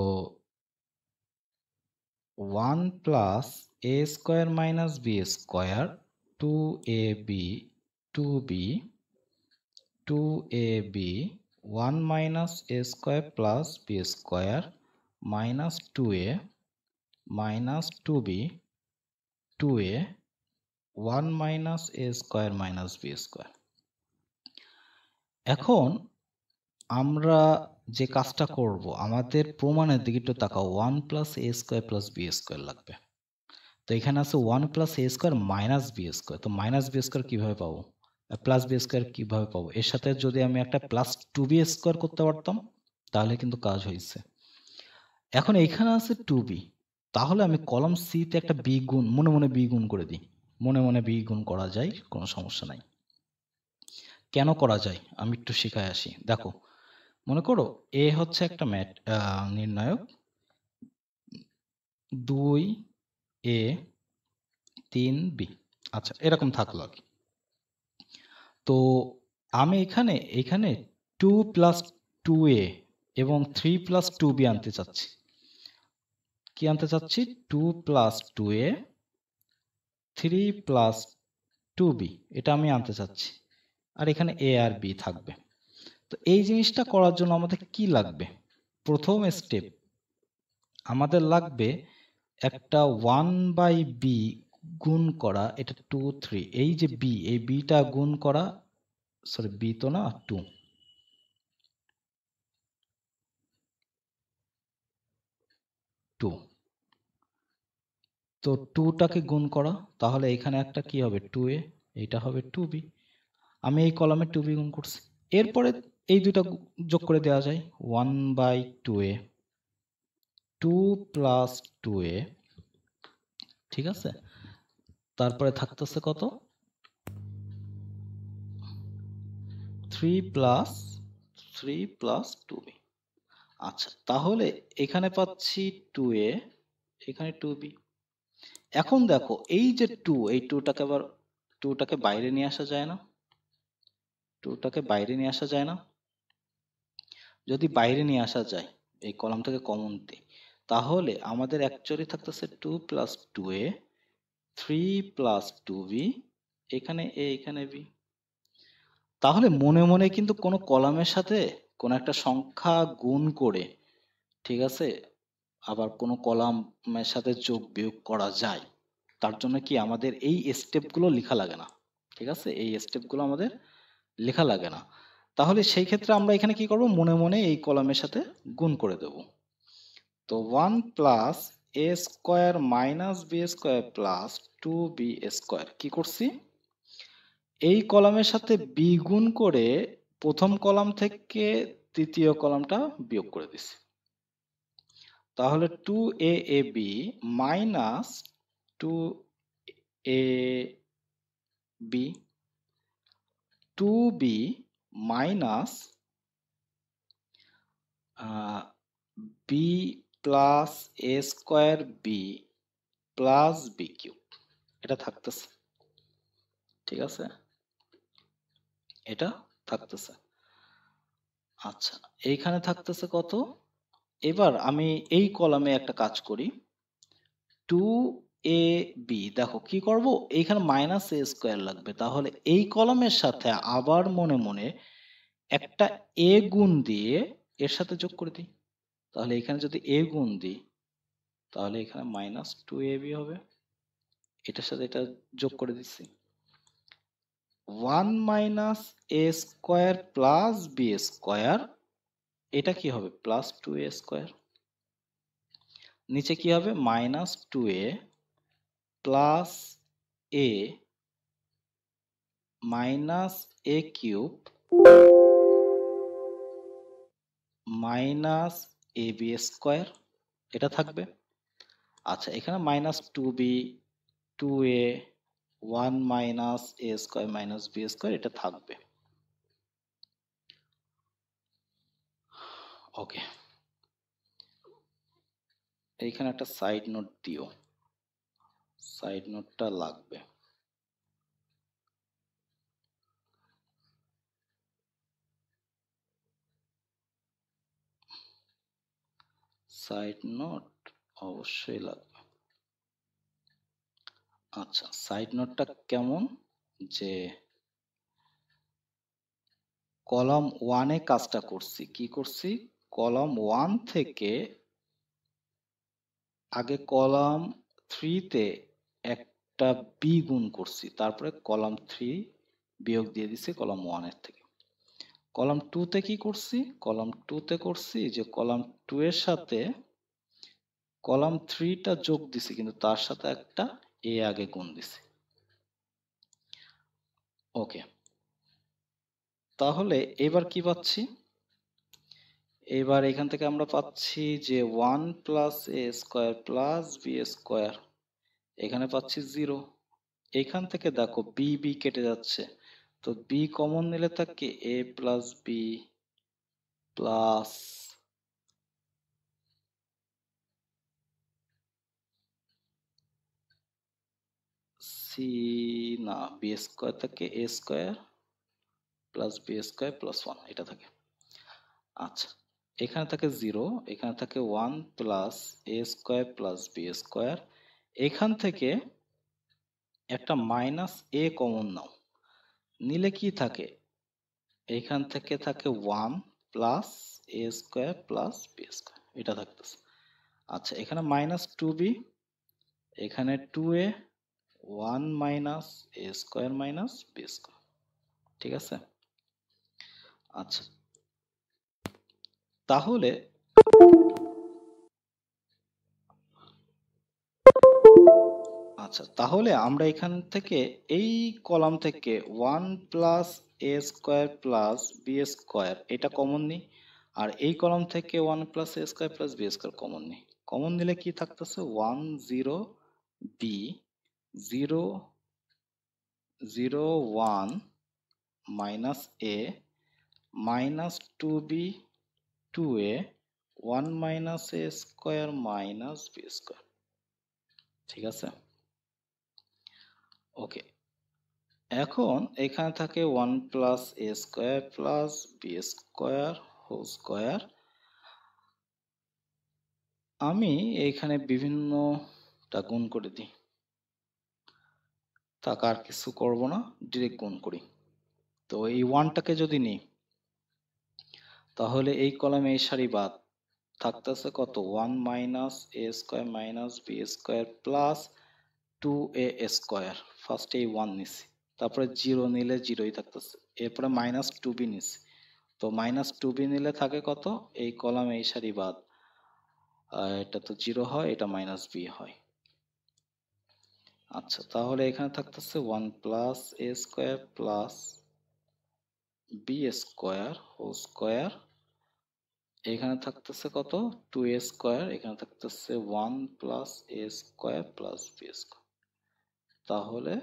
1 plus A square minus B square 2ab 2b 2ab 1 minus A square plus B square minus 2a minus 2b 2a 1 minus A square minus B square. এখন আমরা যে কাজটা করব, আমাদের প্রমাণের দিকে একটু তাকাও। 1 plus A square plus B square লাগবে। তো এখানে আছে 1 plus A square minus B square. তো মাইনাস বি স্কোয়ার কিভাবে পাবো, প্লাস বি স্কোয়ার কিভাবে পাবো? এর সাথে যদি আমি একটা প্লাস 2b স্কোয়ার করতে পারতাম তাহলে কিন্তু কাজ হয়েছে। এখন এইখানে আছে 2b, তাহলে আমি কলাম সি তে একটা বি গুণ, মনে মনে বি গুণ করে দিই। মনে মনে বি গুণ করা যায়, কোনো সমস্যা নাই। কেন করা যায় আমি একটু শিখায় আসি। দেখো মনে করো এ হচ্ছে একটা নির্ণায়ক, 2a 3b, আচ্ছা এরকম থাকলো আর কি। তো আমি এখানে এখানে 2 প্লাস 2a এবং 3 প্লাস 2b আনতে চাচ্ছি। কি আনতে চাচ্ছি? 2 প্লাস 2a 3 প্লাস 2b, এটা আমি আনতে চাচ্ছি। আর এখানে a আর b থাকবে। তো এই জিনিসটা করার জন্য আমাদের কি লাগবে? প্রথম স্টেপ আমাদের লাগবে একটা 1/b গুণ করা, এটা 2 3, এই যে b, এই bটা গুণ করা, সরি b তো না, 2 2, তো 2টাকে গুণ করা, তাহলে এখানে একটা কি হবে 2a, এইটা হবে 2b। আমি এই কলামে 2b গুণ করছি। এরপরে এই দুইটা যোগ করে দেওয়া যায়, 1/2a 2 প্লাস 2a, ঠিক আছে। তারপরে থাকতেছে কত, 3 প্লাস 2b। আচ্ছা তাহলে এখানে পাচ্ছি 2a, এখানে 2b। এখন দেখো এই যে 2, এই 2টাকে আবার 2টাকে বাইরে নিয়ে আসা যায় না? 2টাকে বাইরে নিয়ে আসা যায় না? যদি বাইরে নিয়ে আসা যায়, এই কলাম থেকে কমন দিই, তাহলে আমাদের অ্যাকচুয়ালি থাকতেছে 2 প্লাস 2a 3 প্লাস 2b, এখানে a এখানে b। তাহলে মনে মনে কিন্তু কোনো কলামের সাথে কোনো একটা সংখ্যা গুণ করে, ঠিক আছে, আবার কোনো কলামের সাথে যোগ বিয়োগ করা যায়। তার জন্য কি আমাদের এই স্টেপগুলো লেখা লাগে না, ঠিক আছে, এই স্টেপগুলো আমাদের লেখা লাগে না। তাহলে সেই ক্ষেত্রে আমরা এখানে কি করব, মনে মনে এই কলামের সাথে গুণ করে দেব। তো 1 plus A square minus B square plus 2b square, কি করছি, এই কলামের সাথে বি গুণ করে প্রথম কলাম থেকে তৃতীয় কলামটা বিয়োগ করে দিছি। তাহলে 2ab minus 2ab 2b minus B plus A square B plus B cube, এটা থাকতেছে, ঠিক আছে, এটা থাকতেছে। আচ্ছা এইখানে থাকতেছে কত, এবার আমি এই কলামে একটা কাজ করি, 2ab, দেখো কি করব, এইখানে মাইনাস এ স্কোয়ার লাগবে, তাহলে এই কলামের সাথে আবার মনে মনে একটা এ গুণ দিয়ে এর সাথে যোগ করে দিই। তাহলে এখানে যদি এ গুণ দিই তাহলে এখানে মাইনাস 2ab হবে, এটার সাথে এটা যোগ করে দিচ্ছি। 1 minus A square plus B square, এটা কি হবে প্লাস 2a স্কোয়ার, নিচে কি হবে minus 2a plus a minus a cube minus ab square এটা থাকবে। আচ্ছা, এখানে minus 2b 2a 1 minus a square minus b square এটা থাকবে। ওকে, এইখানে একটা সাইড নোট দিও, সাইড নোটটা লাগবে। সাইড নোট অবশ্যই লাগবে। আচ্ছা, সাইড নোটটা কেমন, যে কলাম 1 এ কাজটা করছি, কি করছি, কলাম 1 থেকে আগে কলাম 3 তে একটা বি গুণ করছি, তারপরে কলাম 3 বিয়োগ দিয়ে দিছি কলাম 1 এর থেকে। কলাম 2 তে কি করছি, কলাম 2 তে করছি যে কলাম 2 এর সাথে কলাম 3 টা যোগ দিছি, কিন্তু তার সাথে একটা এ আগে গুণ দিছি। ওকে, তাহলে এবার কি পাচ্ছি, এবার এখান থেকে আমরা পাচ্ছি যে 1 plus A square plus B square, এখানে পাচ্ছি 0। এখান থেকে দেখো বি বি কেটে যাচ্ছে, তো বি কমন নিলে থাকে A plus B plus C, না বি স্কোয়ার থাকে A square plus B square plus 1 এটা থাকে। আচ্ছা, এখানে থাকে 0, এখানে থাকে 1 plus A square plus B square, এখান থেকে একটা মাইনাস এ কমন নাও, নিলে কি থাকে, এখান থেকে থাকে 1 plus A square plus B square এটা থাকতেছে। আচ্ছা, এখানে মাইনাস 2b, এখানে 2a 1 minus A square minus B square, ঠিক আছে। আচ্ছা, তাহলে আমরা এখান থেকে এই কলাম থেকে 1 plus A square plus B square এটা কমন নিই, আর এই কলাম থেকে 1 plus A square plus B square common নিই। কমন নিলে কি থাকতেছে, 1 0 B 0 0 1 minus A minus 2b 2a 1 minus A square minus B square, ঠিক আছে। ওকে, এখন এখানে থাকে 1 plus A square plus B square whole square. আমি এখানে বিভিন্নটা গুণ করে দিই, তাকে আর কিছু করব না, ডিরেক্ট গুণ করি। তো এই 1টাকে যদি নিই, তাহলে এই কলামে এই সারি বাদ থাকতেছে কত, 1 minus A square minus B square plus 2a square. ফার্স্টে এই 1 নিছি, তারপরে 0 নিলে 0ই থাকতেছে, এরপরে মাইনাস 2b নিছি, তো মাইনাস 2b নিলে থাকে কত, এই কলামে এই সারি বাদ, এটা তো 0 হয়, এটা মাইনাস b হয়। আচ্ছা, তাহলে এখানে থাকতেছে 1 plus A square plus B square whole square, এখানে থাকতেছে কত, 2a স্কোয়ার, এখানে থাকতেছে 1 plus A square plus B square, তাহলে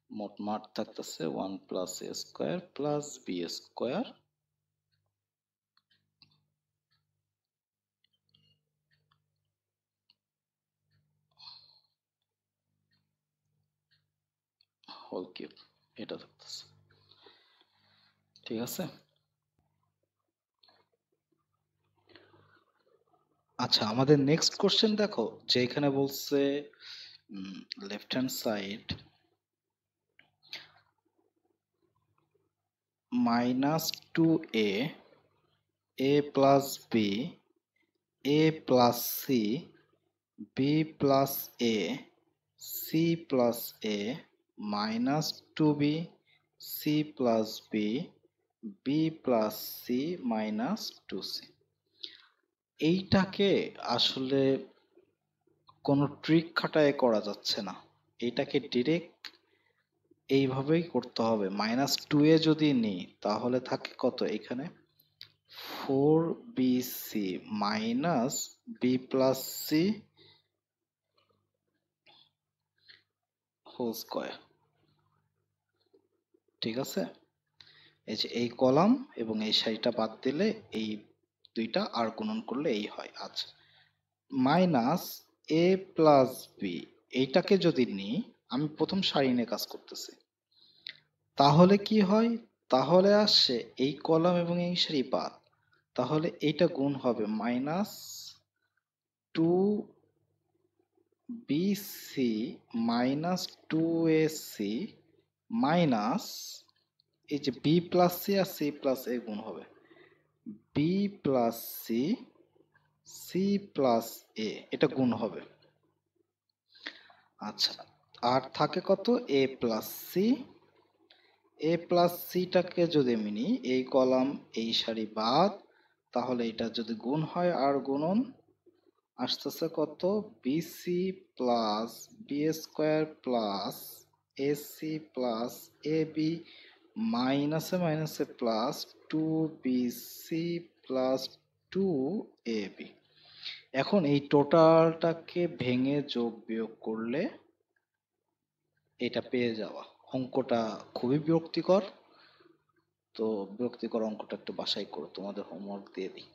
মোট মাঠ থাকতেছে 1 plus A square plus B square whole cube, এটা থাকতেছে, ঠিক আছে। আচ্ছা, আমাদের নেক্সট কোশ্চেন দেখো, যে এখানে বলছে left hand side minus 2a a plus B a plus C B plus A C plus A minus 2b C plus B B plus C minus 2c, এইটাকে আসলে কোনো ট্রিক খাটায় করা যাচ্ছে না, এইটাকে ডিরেক্ট এইভাবেই করতে হবে। -2 এ যদি নিই তাহলে থাকে কত এখানে 4bc minus B plus C whole square. ঠিক আছে, এই যে এই কলাম এবং এই সারিটা বাদ দিলে এই দুইটা আর গুণন করলে এই হয়। আচ্ছা, মাইনাস এ প্লাস বি এইটাকে যদি নিই, আমি প্রথম সারি নিয়ে কাজ করতেছি, তাহলে কি হয়, তাহলে আসছে এই কলাম এবং এই সারি বাদ, তাহলে এইটা গুণ হবে -2bc মাইনাস 2ac মাইনাস এই যে বি প্লাস সি আর সি প্লাস এ গুণ হবে B plus C C plus A, এটা গুণ হবে। আচ্ছা, আর থাকে কত A plus C, A plus সিটাকে যদি আমি নিই এই কলাম এই সারি বাদ, তাহলে এটা যদি গুণ হয় আর গুণন আসতেছে কত BC plus B square plus AC plus A B মাইনাসে মাইনাসে প্লাস 2bc প্লাস 2ab। এখন এই টোটালটাকে ভেঙে যোগ বিয়োগ করলে এটা পেয়ে যাওয়া। অঙ্কটা খুবই বিরক্তিকর, তো বিরক্তিকর অঙ্কটা একটু বাসায় করো, তোমাদের হোমওয়ার্ক দিয়ে দিই।